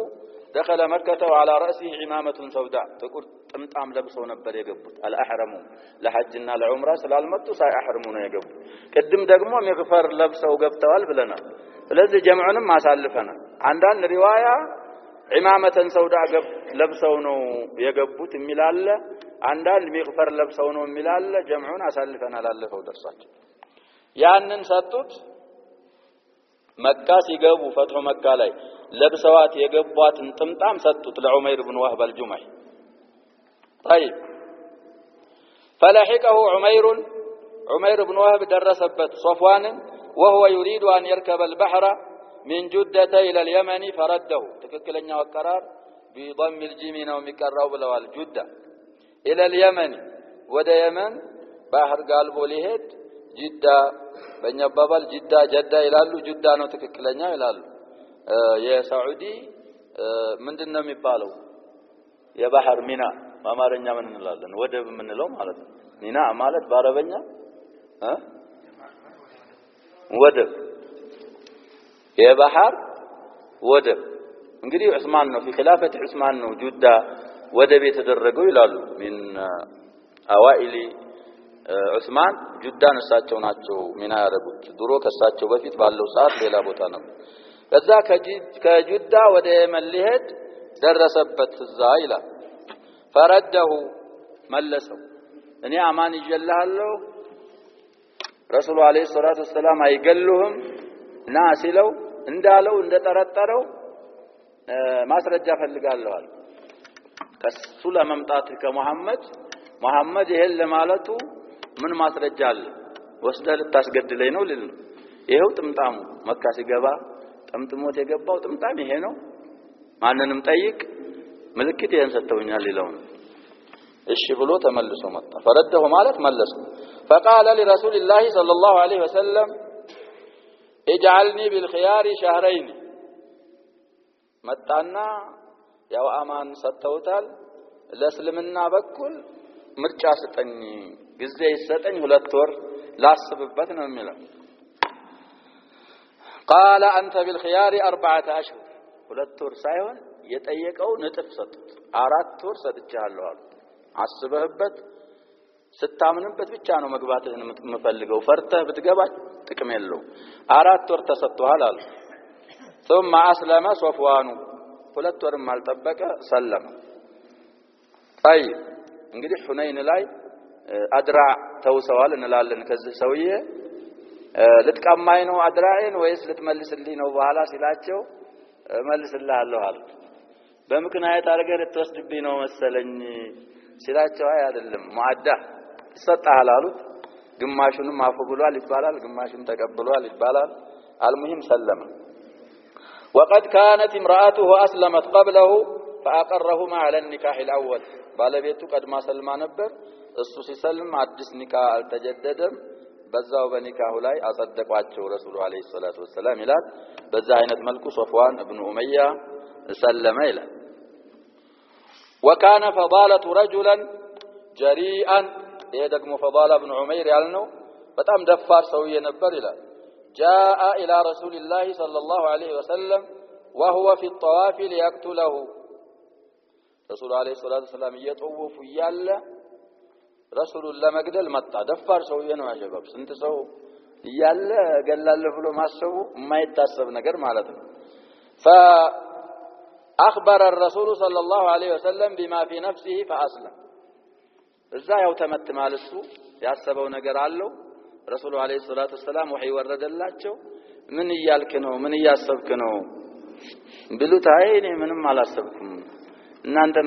دخل مكة وعلى رأسه عمامة سوداء تقول طمطام لبسوا نبر يقبط الأحرموا لحجنا العمرة سلالمتو ساي أحرمونا يقبط قدم دقمو مغفر لبسوا قبطوال بلنا فلذي جمعنا ما سالفنا عندنا رواية عمامة سوداء لبسوا يقبط ملال عندنا مغفر لبسوا ملال جمعنا سالفنا لالفوا درسات ያንን ሰጡት መካ ሲገቡ ፈትሁ መካ ላይ ለብሰዋት የገቧትን ጥምጣም ሰጡት ለዑመይር ኢብኑ ወህብ አልጁመዒ طيب فلحقه عمير بن وهب درسበት صفوان وهو يريد أن يركب البحر من جدة إلى اليمن فرده تككلنيا وقرار بضم الجيم ነው የሚቀራው ብለዋል جدة إلى اليمن ወደ የመን ባህር ጋልቦ ሊሄድ جدة በእኛ አባባል ጅዳ ይላሉ ጅዳ ነው ትክክለኛው ይላሉ የሳዑዲ ምንድነው የሚባለው የባህር ሚና በአማርኛ ምን እንላለን ወደብ ምንለው ማለት ነው ሚና ማለት በአረበኛ ወደብ የባህር ወደብ እንግዲህ ዑስማን ነው في خلافة ዑስማን ነው ጅዳ ወደብ የተደረገው ይላሉ من اوائل ዑስማን ጁዳን እሳቸው ናቸው ሚና ያደረጉት ድሮ ከሳቸው በፊት ባለው ሰዓት ሌላ ቦታ ነው ከዛ ከጁዳ ወደ የመን ሊሄድ ደረሰበት እዛ ይላል ፈረደሁ መለሰው እኔ አማን ይጀልሃለሁ ረሱሉ አለይሂ ሰላቱ ወሰለም አይገሉህም ና ሲለው እንዳለው እንደተጠረጠረው ማስረጃ ፈልጋለሁ አለ ከሱ ለመምጣት ከመሐመድ ይሄን ለማለቱ ምን ማስረጃ አለ ወስደህ ልታስገድለኝ ነው ልል ይሄው ጥምጣሙ መካ ሲገባ ጥምጥሞት የገባው ጥምጣም ይሄ ነው ማንንም ጠይቅ ምልክት ይሄን ሰጥተውኛል ይለው እሺ ብሎ ተመልሶ መጣ ፈረደሁ ማለት መለሰ فقال لرسول الله صلى الله عليه وسلم اجعلني بالخيار شهرين መጣና ያው አማን ሰጥተውታል ለእስልምና በኩል ምርጫ ስጠኝ ጊዜ ይሰጠኝ 2 ወር ላስብበት ነው የሚለው قال انت بالخيار 4 اشهر 2 ወር ሳይሆን የጠየቀው ንጥፍ ሰጡት 4 ወር ሰጥቻለሁ አሉ አስበህበት ስታምንበት ብቻ ነው መግባትህን የምፈልገው ፈርተህ ብትገባ ጥቅም የለው 4 ወር ተሰጥቷል አሉ ثم اسلم صفوان 2 ወርም አልጠበቀ ሰለመ طيب እንግዲህ ሁነይን ላይ አድራ ተውሰዋል እንላለን ከዚህ ሰውዬ ልትቀማኝ ነው አድራዬን ወይስ ልትመልስልኝ ነው በኋላ ሲላቸው መልስልሃለሁ አሉት በምክንያት አርገህ ልትወስድብኝ ነው መሰለኝ ሲላቸው አይ አይደለም ሙአዳ ሰጣሃል አሉት ግማሹንም አፉ ብሏል ይባላል ግማሹን ተቀብሏል ይባላል አልሙሂም ሰለመ وقد كانت امراته اسلمت قبله فاقرهما على النكاح الاول ባለቤቱ ቀድማ ሰልማ ነበር እሱ ሲሰልም አዲስ ኒካ አልተጀደደም በዛው በኒካሁ ላይ አጸደቋቸው ረሱሉ አለይሂ ሰላቱ ወሰለም ይላል። በዛ አይነት መልኩ ሶፍዋን ኢብኑ ኡመያ ሰለመ ይላል። وكان فضالة رجلا جريئا ይሄ ደግሞ ፈዳላ ኢብኑ ዑመይር ያልነው በጣም ደፋር ሰውዬ ነበር ይላል። جاء الى رسول الله صلى الله عليه وسلم وهو في الطواف ليقتله رسول عليه الصلاه والسلام እየጠወፉ እያለ ረሱሉን ለመግደል መጣ። ደፋር ሰውዬ ነው ያጀባብ ስንት ሰው እያለ ገላለ ብሎ ማሰቡ የማይታሰብ ነገር ማለት ነው። فأخبر الرسول صلى الله عليه وسلم بما في نفسه فأسلم እዛ ያው ተመት ማለሱ ያሰበው ነገር አለው። ረሱሉ አለይሂ ሰላቱ ወሰለም ወህይ ወረደላቸው። ምን ይያልክ ነው ምን ያሰብክ ነው ብሉት። አይ እኔ ምንም አላሰብኩም እናንተ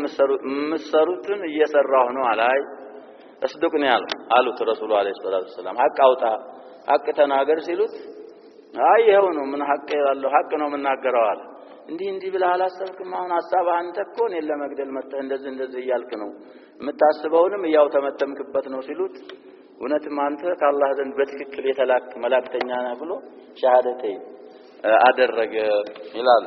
መስሩትን እየሰራሁ ነው አላይ እስዱቅኒ አሉት ረሱሉ አለይሂ ሰላቱ ወሰለም። ሐቅ አውጣ ሐቅ ተናገር ሲሉት አይ ይሄው ነው ምን ሐቅ ያለው ሐቅ ነው መናገረው አለ። እንዲህ ብለህ አላሰብክም? አሁን ሐሳብ አንተ እኮ እኔን ለመግደል መጥተህ እንደዚህ እያልክ ነው የምታስበውንም ያው ተመተምክበት ነው ሲሉት እውነትም አንተ ከአላህ ዘንድ በትክክል የተላክ መላእክተኛ ነህ ብሎ ሸሃደተይ አደረገ ይላል።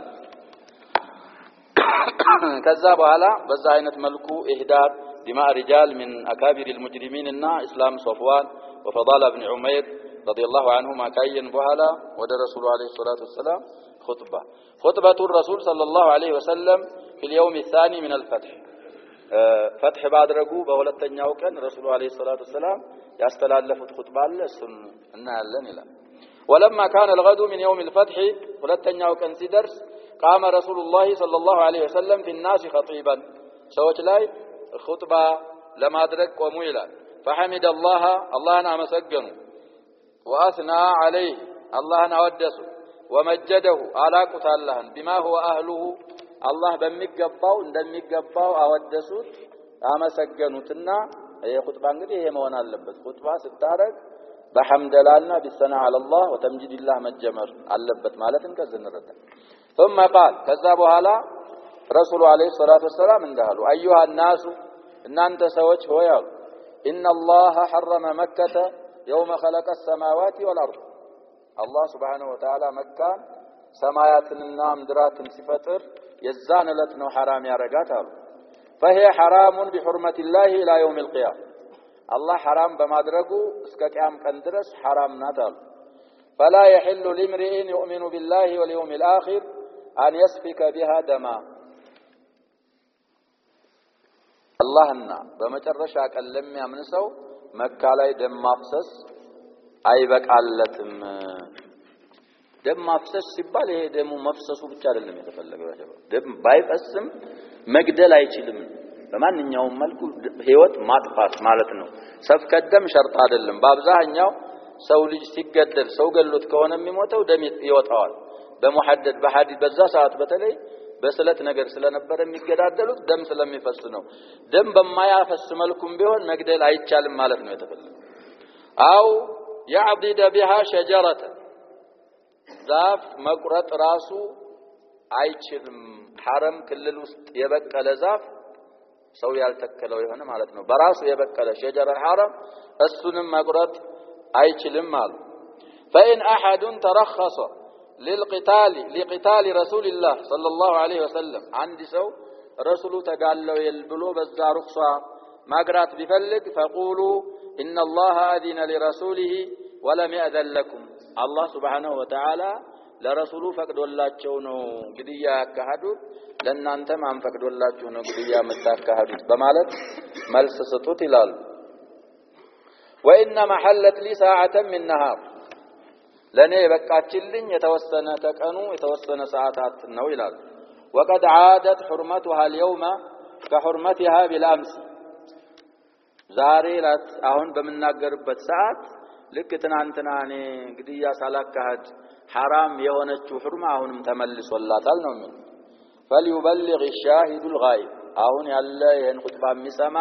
ከዛ በኋላ በዛ አይነት መልኩ ኢህዳር ዲማ ሪጃል من اكابر المجرمين እና እስላም ሶፍዋን وفضال ابن عمير رضي الله عنهما ካየን በኋላ ወደ ረሱሉ አለይሂ ሰላቱ ወሰለም خطبة الرسول صلى الله عليه وسلم في اليوم الثاني من الفتح فتح ባድረጉ በሁለተኛው ቀን ረሱሉ አለይሂ ሰላቱ ወሰለም ያስተላለፉት ኹጥባ አለ እሱን እናያለን ይላል። ولما كان الغد من يوم الفتح ሁለተኛው ቀን ሲደርስ قام رسول الله صلى الله عليه وسلم في الناس خطيبا ሰዎች ላይ ኹጥባ ለማድረግ ቆሙ ይላል። فحمد الله اللهን አመሰገኑ واثنى عليه اللهን አወደሱ ومجده አላቁት አላህን بما هو اهله الله በሚገባው እንደሚገባው አወደሱት አመሰገኑትና የኹጥባ እንግዲህ ይሄ መሆን አለበት። ኹጥባ ስታረግ በሐምደላና ቢሰና አላህ ወተምጂድላህ መጀመር አለበት ማለትን ከዚህ እንረዳ። ثم قال ከዛ በኋላ ረሱሉ አለይሂ ሰላቱ ወሰለም እንዳሉ አዩሃ الناس እናንተ ሰዎች ሆይ አሉ ان الله حرم مكة يوم خلق السماوات والارض الله سبحانه وتعالى መካን ሰማያትንና ምድራትን ሲፈጥር የዛን ዕለት ነው حرام ያረጋት አሉ። فهي حرام بحرمة الله الى يوم القيامة الله حرام በማድረጉ እስከ ቂያም ቀን ድረስ حرام ናት አሉ። فلا يحل لامرئ يؤمن بالله واليوم الآخر أن يسفك بها دما اللهنا በመጨረሻ ቀን ለሚያምን ሰው መካ ላይ ደም ማፍሰስ አይበቃለትም። ደም ማፍሰስ ሲባል ይሄ ደሙ መፍሰሱ ብቻ አይደለም የተፈለገው ደም ባይፈስም መግደል አይችልም። በማንኛውም መልኩ ህይወት ማጥፋት ማለት ነው። ሰፍከ ደም ሸርጥ አይደለም። በአብዛኛው ሰው ልጅ ሲገደል ሰው ገሎት ከሆነ የሚሞተው ደም ይወጣዋል። በሙሐደድ በሐዲድ በዛ ሰዓት በተለይ በስለት ነገር ስለነበረ የሚገዳደሉት ደም ስለሚፈስ ነው። ደም በማያፈስ መልኩም ቢሆን መግደል አይቻልም ማለት ነው የተፈለገው። አው يعضد بها شجرة ዛፍ መቁረጥ ራሱ አይችልም። حرم ክልል ውስጥ የበቀለ ዛፍ ሰው ያልተከለው የሆነ ማለት ነው በራሱ የበቀለ شجر الحرم እሱንም መቁረጥ አይችልም አሉ። فإن أحد ترخص لقتال رسول الله صلى الله عليه وسلم عند ሰው ረሱሉ ተጋለው ይልብሎ በዛ ሩክሷ ማግራት ቢፈልግ فقولوا إن الله أذن لرسوله ولم يأذن لكم الله سبحانه وتعالى ለረሱሉ ፈቅዶላቸው ነው ግድያ ያካሂዱት ለእናንተ ማን ፈቅዶላችሁ ነው ግድያ መታካሂዱት በማለት መልስ ሰጡት ይላል። وإنما حلت لي ساعة من نهار ለኔ በቃችልኝ የተወሰነ ተቀኑ የተወሰነ ሰዓታት ነው ይላል። وقد عادت حرمتها اليوم كحرمتها بالأمس ዛሬ ላት አሁን በመናገርበት ሰዓት ልክ ትናንትና እኔ ግድያ ሳላካሂድ حرام የሆነችው ሁርማ አሁንም ተመልሶላታል ነው የሚል فليبلغ الشاهد الغائب አሁን ያለ ይሄን ኹጥባ የሚሰማ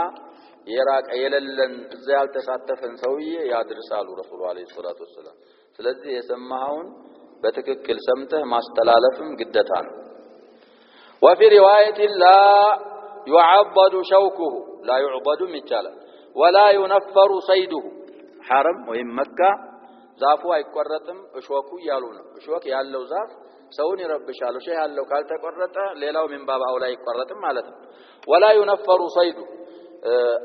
የራቀ የሌለን እዛ ያልተሳተፈን ሰውዬ ያድርሳሉ ረሱሉ አለይሂ ሰላቱ ወሰለም። ስለዚህ የሰማውን በትክክል ሰምተህ ማስተላለፍም ግዴታ ነው። وفي روايه لا يعضد شوكه لا يعضد ይቻላል ولا ينفر صيده حرم ወይም መካ ዛፉ አይቆረጥም እሾኩ ያሉ ነው እሾክ ያለው ዛፍ ሰውን ይረብሻል እሾህ ያለው ካልተቆረጠ ሌላው ምንባባው ላይ ይቆረጥም ማለት ነው ወላ ينفر صيد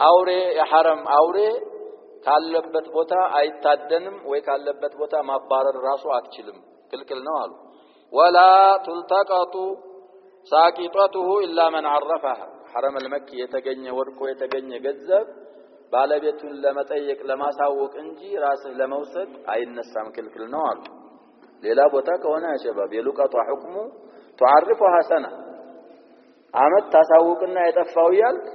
አውሬ የሐረም አውሬ ካለበት ቦታ አይታደንም ወይ ካለበት ቦታ ማባረር ራሱ አትችልም ክልክል ነው አሉ ወላ تلتقط ساقطته الا من عرفها حرم المكي የተገኘ ወርቆ የተገኘ ገንዘብ ባለቤቱን ለመጠየቅ ለማሳወቅ እንጂ ራስህ ለመውሰድ አይነሳም ክልክል ነው አሉ ሌላ ቦታ ከሆነ ሸባብ የሉቀቷ ሁክሙ تعرفها سنه አመት ታሳውቅና የጠፋው ያልክ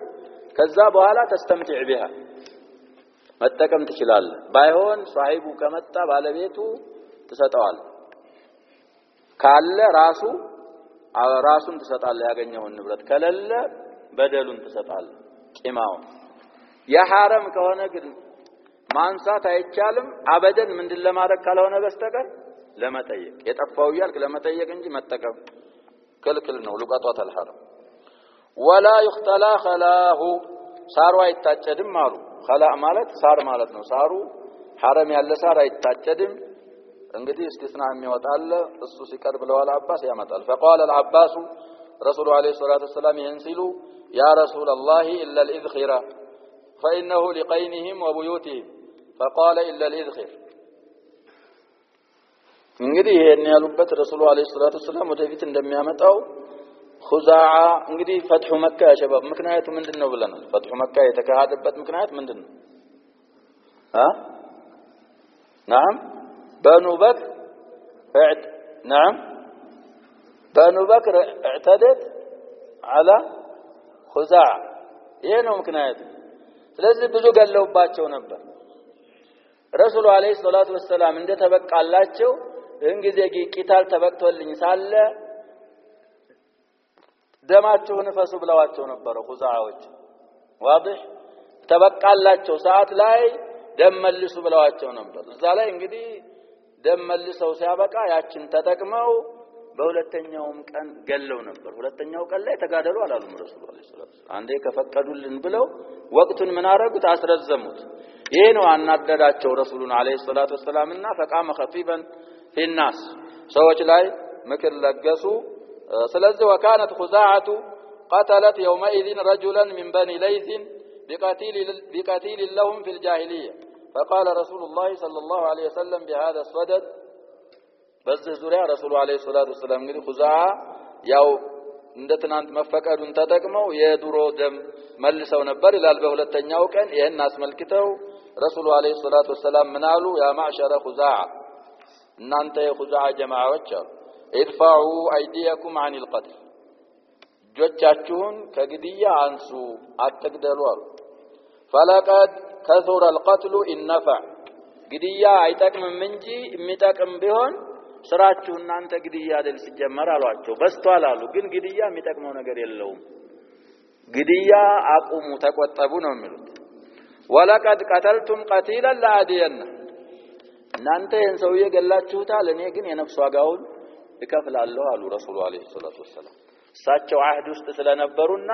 ከዛ በኋላ ተስተምቲዕ بها መጠቀም ትችላለህ ባይሆን ሷሂቡ ከመጣ ባለቤቱ ተሰጣዋል ካለ ራሱን ተሰጣለህ ያገኘውን ንብረት ከሌለ በደሉን ተሰጣለህ ቂማው የሐረም ከሆነ ግን ማንሳት አይቻልም አበደን ምንድን ለማድረግ ካልሆነ በስተቀር ለመጠየቅ የጠፋው ያልክ ለመጠየቅ እንጂ መጠቀም ክልክል ነው ሉቀቷት الحرم ولا يختلى خلاه ሳሩ አይታጨድም አሉ خلاء ማለት ሳር ማለት ነው ሳሩ حرم ያለ ሳር አይታጨድም እንግዲህ استثناء የሚወጣል እሱ ሲቀርብ ለዋል አባስ ያመጣል فقال العباس رسول عليه الصلاه والسلام ينسل يا رسول الله الا الاذخر فانه لقينهم وبيوتهم فقال الا الاذخر እንግዲህ ይሄን ያሉበት ረሱሉ አለይሂ ሰላቱ ሰላም ወደፊት እንደሚያመጣው ኹዛዓ እንግዲህ ፈትሁ መካ ሸባብ ምክንያቱ ምንድነው ብለናል ፈትሁ መካ የተካሄደበት ምክንያት ምንድነው نعم بنو بكر اعتدت على خزاعة ይሄ ነው ምክንያቱ ስለዚህ ብዙ ገለውባቸው ነበር ረሱሉ አለይሂ ሰላቱ ወሰለም እንደተበቃላቸው እንግዲህ ቂታል ተበቅቶልኝ ሳለ ደማቸውን ፈሱ ብለዋቸው ነበር ኹዛዓዎች واضح ተበቃላቸው ሰዓት ላይ ደም መልሱ ብለዋቸው ነበር እዛ ላይ እንግዲህ ደም መልሰው ሲያበቃ ያችን ተጠቅመው በሁለተኛውም ቀን ገለው ነበር ሁለተኛው ቀን ላይ ተጋደሉ አላሉም ረሱሉ አለይሂ ሰላቱ አንዴ ከፈቀዱልን ብለው ወቅቱን ምን አረጉት አስረዘሙት ይሄ ነው አናደዳቸው ረሱሉን አለይሂ ሰላቱ ወሰላምና فقام خطيبا في الناس ሰዎች ላይ ምክር ለገሱ ስለዚህ وكانت خزاعة قتلت يومئذ رجلا من بني ليث بقتيل لهم في الجاهلية فقال رسول الله صلى الله عليه وسلم بهذا الصدد በዚህ ዙሪያ ረሱሉ አለይሂ ሰላቱ ወሰለም እንግዲህ ኹዛዓ ያው እንደትናንት መፈቀዱን ተጠቅመው የድሮ ደም መልሰው ነበር ይላል በሁለተኛው ቀን ይሄን አስመልክተው ረሱሉ አለይሂ ሰላቱ ወሰለም ምን አሉ ያ ማዕሸረ ኹዛዓ እናንተ የኹዛዓ ጀማዓዎች አሉ ادفعوا ايديكم عن القتل ጆቻችሁን ከግድያ አንሱ አትግደሉ አሉ فلقد كثر القتل ان نفع ግድያ አይጠቅምም እንጂ የሚጠቅም ቢሆን ስራችሁ እናንተ ግድያ አይደል ሲጀመር አሏቸው በስቷል አሉ ግን ግድያ የሚጠቅመው ነገር የለውም ግድያ አቁሙ ተቆጠቡ ነው የሚሉት ወለቀድ ቀተልቱም ቀቲላ ለአዲየና እናንተ ይህን ሰውዬ ገላችሁታል እኔ ግን የነፍስ ዋጋውን እከፍላለሁ አሉ ረሱሉ አለይሂ ሰላቱ ወሰለም እሳቸው አህድ ውስጥ ስለነበሩና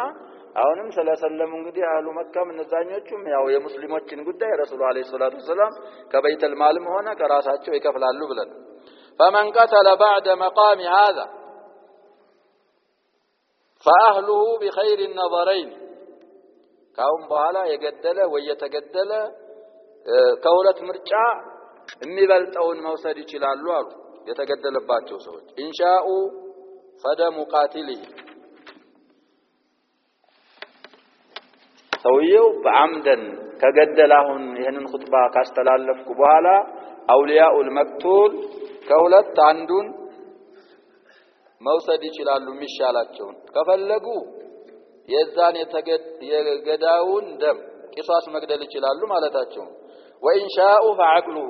አሁንም ስለሰለሙ እንግዲህ አህሉ መካም እነዛኞቹም ያው የሙስሊሞችን ጉዳይ ረሱሉ አለይሂ ሰላቱ ወሰለም ከበይተል ማልም ሆነ ከራሳቸው ይከፍላሉ ብለን فمن قتل بعد مقام هذا فأهله بخير النظرين ካሁን በኋላ የገደለ ወይ የተገደለ ከሁለት ምርጫ የሚበልጠውን መውሰድ ይችላሉ አሉ የተገደለባቸው ሰዎች ኢንሻኡ ፈደሙ ቃቲሊሂ ሰውየው በአምደን ከገደላሁን ይሄንን ኹጥባ ካስተላለፍኩ በኋላ አውሊያኡል መቅቱል ከሁለት አንዱን መውሰድ ይችላሉ የሚሻላቸው ከፈለጉ የዛን የገዳውን ደም ቂሷስ መግደል ይችላሉ ማለታቸው ወኢንሻኡ ፈዐቅሉሁ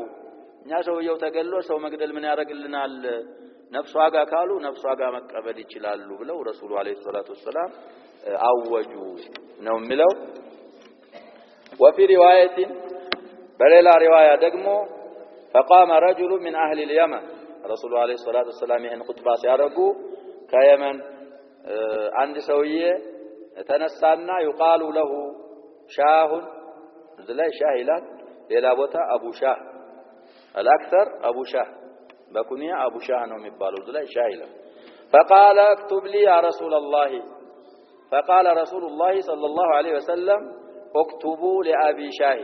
እኛ ሰውየው ተገሎ ሰው መግደል ምን ያደርግልናል ነፍስ ዋጋ ካሉ ነፍስ ዋጋ መቀበል ይችላሉ ብለው ረሱሉ አለይሂ ሰላቱ ወሰለም አወጁ ነው የሚለው وفي روايه በሌላ ሪዋያ ደግሞ فقام رجل من اهل اليمن رسول عليه الصلاه والسلام ይሄን ኹጥባ ሲያደርጉ ከየመን አንድ ሰውዬ ተነሳና يقال له شاه ዝላይ ሻህ ይላል ሌላ ቦታ አቡ ሻህ الأكثر أبو شاه بكنية أبو شاه نوم يبالو ذلك شاهلا فقال اكتب لي يا رسول الله فقال رسول الله صلى الله عليه وسلم اكتبوا لأبي شاه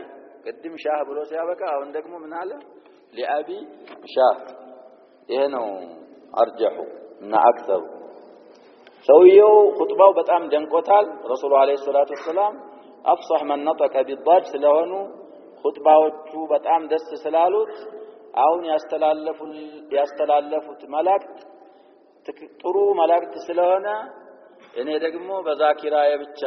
قدم شاه بلو سيابك أو عندكم من هذا لأبي شاه إنه أرجحوا إن أكثر سويو خطبه بتأم دنقتال رسول عليه الصلاة والسلام أفصح من نطق بالضاد سلهونو خطباዎቹ በጣም ደስ ስላሉት አሁን ያስተላለፉት መልእክት ጥሩ መልእክት ስለሆነ እኔ ደግሞ በዛኪራዬ ብቻ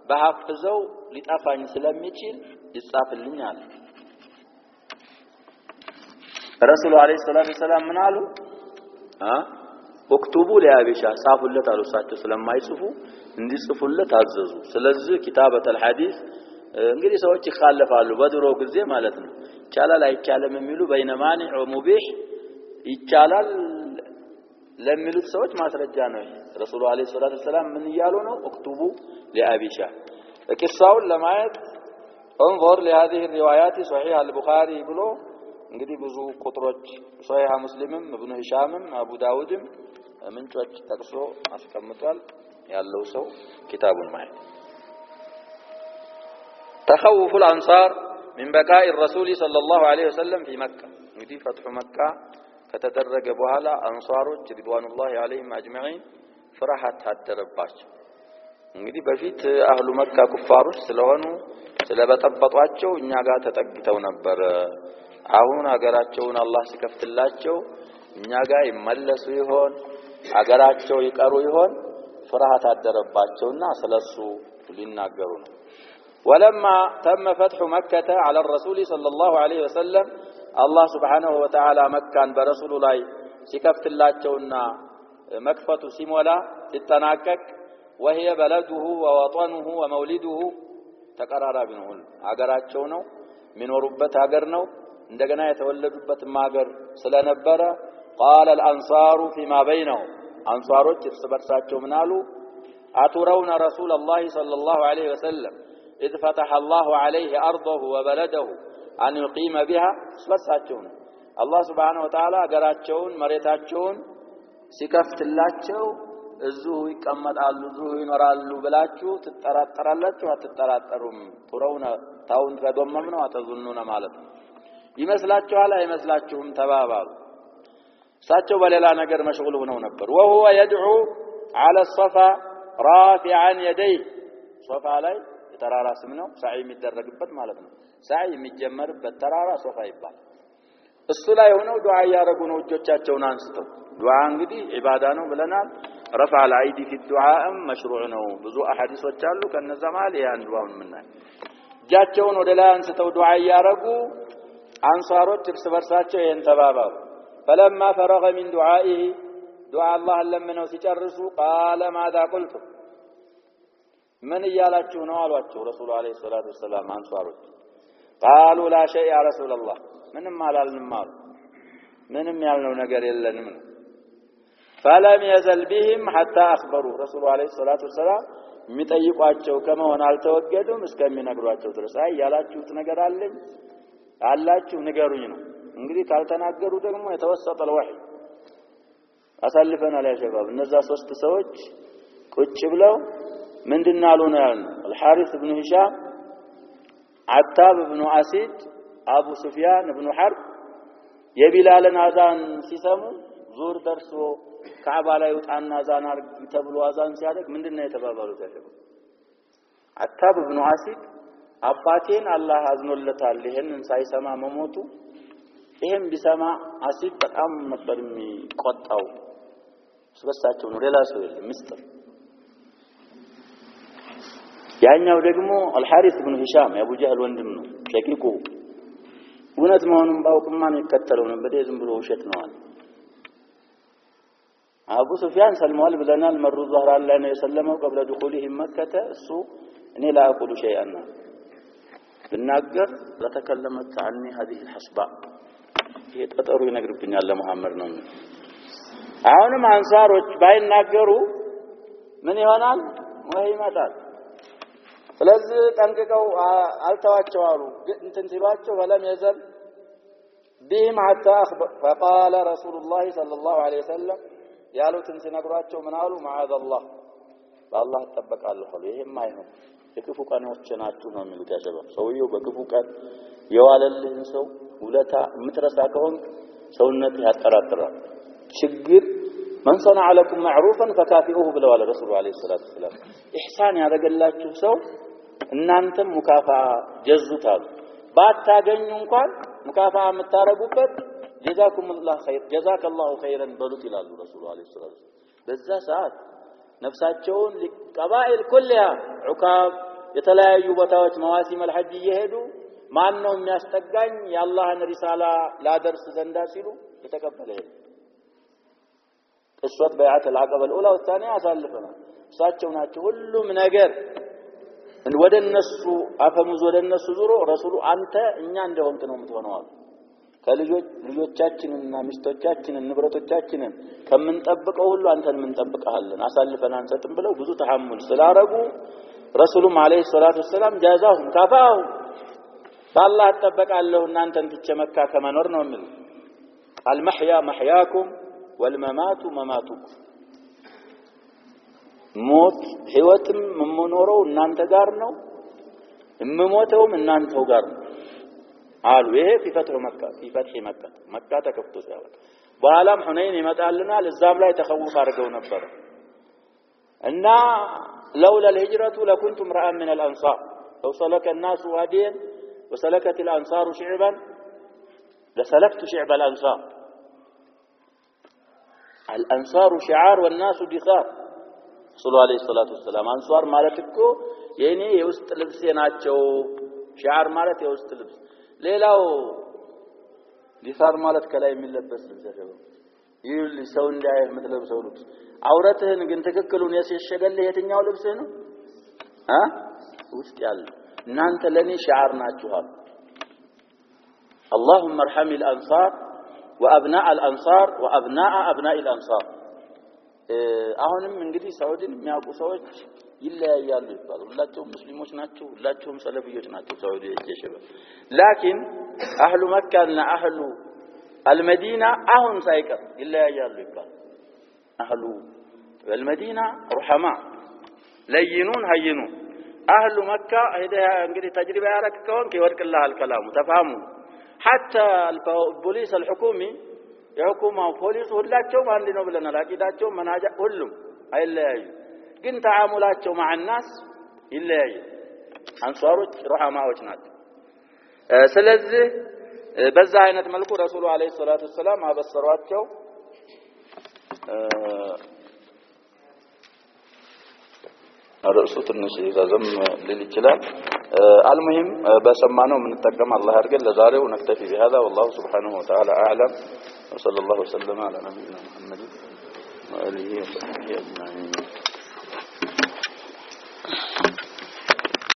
በሐፍዘው ሊጣፋኝ ስለሚችል ይጻፍልኛል ረሱል አለይሂ ሰላቱ ወሰለም ምን አሉ ወክቱቡ ለአቢሻ ጻፉለት አሉ ሳቸው ስለማይጽፉ እንዲጽፉለት አዘዙ ስለዚህ ኪታበተል ሐዲስ እንግዲህ ሰዎች ይخالፋሉ በድሮ ጊዜ ማለት ነው ይቻላል አይቻልም የሚሉ በይነማኒ ወሙቢህ ይቻላል ለሚሉት ሰዎች ማስረጃ ነው ረሱል አለይሂ ሰላቱ ወሰለም ምን ይያሉ ነው ወክቱቡ ለአቢሻ ቅሳውን ለማየት انظر لهذه الروايات صحيح البخاري ብሎ እንግዲህ ብዙ ቁጥሮች ሶሒህ ሙስሊምም ኢብኑ ሂሻምም አቡ ዳውድም ምንጮች ተጠቅሶ አስቀምጧል ያለው ሰው ኪታቡን ማየት تخوف الأنصار من بقاء الرسول صلى الله عليه وسلم في مكة እንግዲህ فتح مكة ከተደረገ በኋላ አንሷሮች ሪድዋኑላሂ ዐለይሂም አጅመዒን ፍርሃት አደረባቸው እንግዲህ በፊት አህሉ መካ ኩፋሮች ስለሆኑ ስለበጠበጧቸው እኛ ጋር ተጠግተው ነበር አሁን አገራቸውን አላህ ሲከፍትላቸው እኛ ጋር ይመለሱ ይሆን አገራቸው ይቀሩ ይሆን ፍርሃት አደረባቸውና ስለሱ ሊናገሩ ነው ولما تم فتح مكة على الرسول صلى الله عليه وسلم الله سبحانه وتعالى مكان برسول الله ሲከፍት ላቸውና መክፈቱ ሲሞላ ሲተናቀቅ وهي بلده ووطنه ومولده ተቀራራቢ ነው አገራቸው ነው ሚኖሩበት ሀገር ነው እንደገና የተወለዱበት ማገር ስለነበረ قال الانصار فيما بينهم አንሷሮች እርስ በርሳቸው ምናሉ አቱረውና رسول الله صلى الله عليه وسلم إذ فتح الله عليه أرضه وبلده أن يقيم بها سبساتهم الله سبحانه وتعالى أقراتشون مريتاتشون سكفت اللاتشو الزهو يكمتالو الزهو ينورالو بلاتشو تتراترالاتشو وتتراترهم ترون تاون ردوممنا وتظنون مالتهم يمسلاتشو على يمسلاتشهم تبابال ساتشو بللا نقر مشغول هنا ونبر وهو يدعو على الصفا رافعا يديه صفا عليه ተራራ ስም ነው ሳዒ የሚደረግበት ማለት ነው ሳዒ የሚጀመርበት ተራራ ሶፋ ይባላል እሱ ላይ ሆነው ዱዓ ያረጉ ነው እጆቻቸውን አንስተው ዱዓ እንግዲህ ኢባዳ ነው ብለናል رفع الايدي في الدعاء مشروع ነው ብዙ አሐዲሶች አሉ ከነዛ ማለት ያን ዱዓውን ምናል እጃቸውን ወደ ላይ አንስተው ዱዓ ያረጉ አንሳሮች እርስ በርሳቸው ይሄን ተባባሉ فلما فرغ من دعائه دعاء الله لمنው ሲጨርሱ قال ماذا قلت من يالاچو ነው አሏቸው ረሱል አለይሂ ሰላቱ ወሰለም አንሷሮች قالوا لا شيء يا رسول الله ምንም አላልንም አሉ ምንም ያልነው ነገር የለንም فلم يزل بهم حتى اخبروا رسول عليه الصلاه والسلام የሚጠይቋቸው ከመሆን አልተወገዱም እስከሚነግሯቸው ድረስ አይ ያላችሁት ነገር አለኝ አላችሁ ንገሩኝ ነው እንግዲህ ካልተናገሩ ደግሞ የተወሰጠ الوحي አሳልፈናል ያ ሸባብ እነዛ ሶስት ሰዎች ቁጭ ብለው ምንድነው አሉና الحارث بن هشام عتاب بن اسيد ابو سفيان بن حرب የቢላልን አዛን ሲሰሙ ዙር ደርሶ ካዕባ ላይ ወጣና አዛን አርግ ተብሎ አዛን ሲያደርግ ምንድነው የተባባሉት ያለው عتاب بن اسيد አባቴን አላህ አዝኖለታል ይሄንን ሳይሰማ መሞቱ ይሄን ቢሰማ አሲድ በጣም ነበር የሚቆጣው ስለሳቸው ነው ሌላ ሰው የለም ምስጥር ያኛው ደግሞ الحارث بن هشام የአቡ ጀህል ወንድም ነው ሸቂቁ እውነት መሆኑን ባውቅማ ነው ይከተለው ነበር ዝም ብሎ ውሸት ነው አለ አቡ ሱፊያን ሰልሟል ብለናል መሩ ظهران ላይ ነው የሰለመው قبل دخوله مكة እሱ እኔ لا اقول شيئا ብናገር ለተከለመት عني هذه الحصباء የጠጠሩ ይነግርብኛል ለመሐመድ ነው አሁንም አንሳሮች ባይናገሩ ምን ይሆናል ወይ ይመጣል ስለዚህ ጠንቅቀው አልተዋቸው አሉ እንትን ሲሏቸው ወለም የዘል بهم حتى أخبر فقال رسول الله صلى الله عليه وسلم يالو تنسنقراتشو منالو معاذ الله فالله اتبك على الخلو يهم ما يهم يكفو كان وشناتو من الكاشبة سويو بكفو كان يوال الإنسو ولتا مترساكهم سونتي هتراترا شجر من صنع لكم معروفا فكافئوه بالوال الرسول عليه الصلاة والسلام إحسان يا رجل الله تشوفوا إن أنتم مكافأة جزوتها بعد تاجنون قال مكافأة متارجوبت جزاكم الله خير جزاك الله خيرا بلوت إلى الرسول عليه الصلاة والسلام بذا ساعات نفساتهم لقبائل كلها عقاب يتلاعب بتاوج مواسم الحج يهدو مع أنهم يستجن يا الله أن رسالة لا درس زنداسيلو يتقبله قصة بيعة العقبة الأولى والثانية أسالفنا ساتشونا كل من أجر إن ود الناس أفهموا ود الناس زورو رسول أنت إني عندهم كانوا متوانوال كاليوت تشاتشين مستوى تشاتشين النبرة تشاتشين كم من طبق أولو أنت من طبق أهلنا أسالفنا أنت تنبلو بزو تحمل سلاربو رسولهم عليه الصلاة والسلام جازاهم كافاهم فالله تطبق الله أن أنت تتشمكا كما نرنا منه المحيا محياكم والممات مماتكم موت حيوتم من منورو ان انت غار نو امموتو من انت غار قالوا ايه في فتح مكة تكفتو سيالك بعالم حنين يمطالنا للزام لا يتخوف ارغو نبر ان لولا الهجرة لكنت امرأ من الانصار لو سلك الناس واديا وسلكت الانصار شعبا لسلكت شعب الانصار الأنصار شعار والناس دثار صلى الله عليه الصلاة والسلام أنصار مالتكو يعني يوست لبسيناتشو شعار مالت يوست لبس ليلاو دثار مالت كلاي من لبس لبسه يقول لي سون داير مثل لبسه لبس عورتهن ግን ትክክሉን የሸገለ የትኛው ልብስ ነው ውስጥ ያለ እናንተ ለኔ شعار ናችኋል اللهم ارحم الأنصار وأبناء الأنصار وأبناء أبناء الأنصار አሁንም እንግዲህ ሳውዲን የሚያውቁ ሰዎች ይለያያሉ ይባላል ሁላቸውም ሙስሊሞች ናቸው ሁላቸውም ሰለፊዮች ናቸው ሳውዲ የሸበ لكن أهل مكة እና أهل المدينة አሁን ሳይቀር ይለያያሉ ይባላል أهل المدينة رحماء لينون هينون أهل مكة هذا እንግዲህ تجربة ያረክ ከሆንክ ይወድቅልሃል الكلام تفهموا حتى البوليس الحكومي يحكموا بوليس ሁላቸውም አንድ ነው ብለናል አቂዳቸው መናጃ ሁሉም አይለያዩ ግን ተዓሙላቸው مع الناس ይለያዩ አንሷሮች ረሃማዎች ናቸው ስለዚህ በዛ አይነት መልኩ ረሱሉ አለይሂ ሰላቱ ሰላም አበሰሯቸው ርዕሱ ትንሽ ይዛዘም ሊል ይችላል المهم بسمعناه من التقم الله يرجل لزاره ونكتفي بهذا والله سبحانه وتعالى أعلم وصلى الله وسلم على نبينا محمد وآله وصحبه أجمعين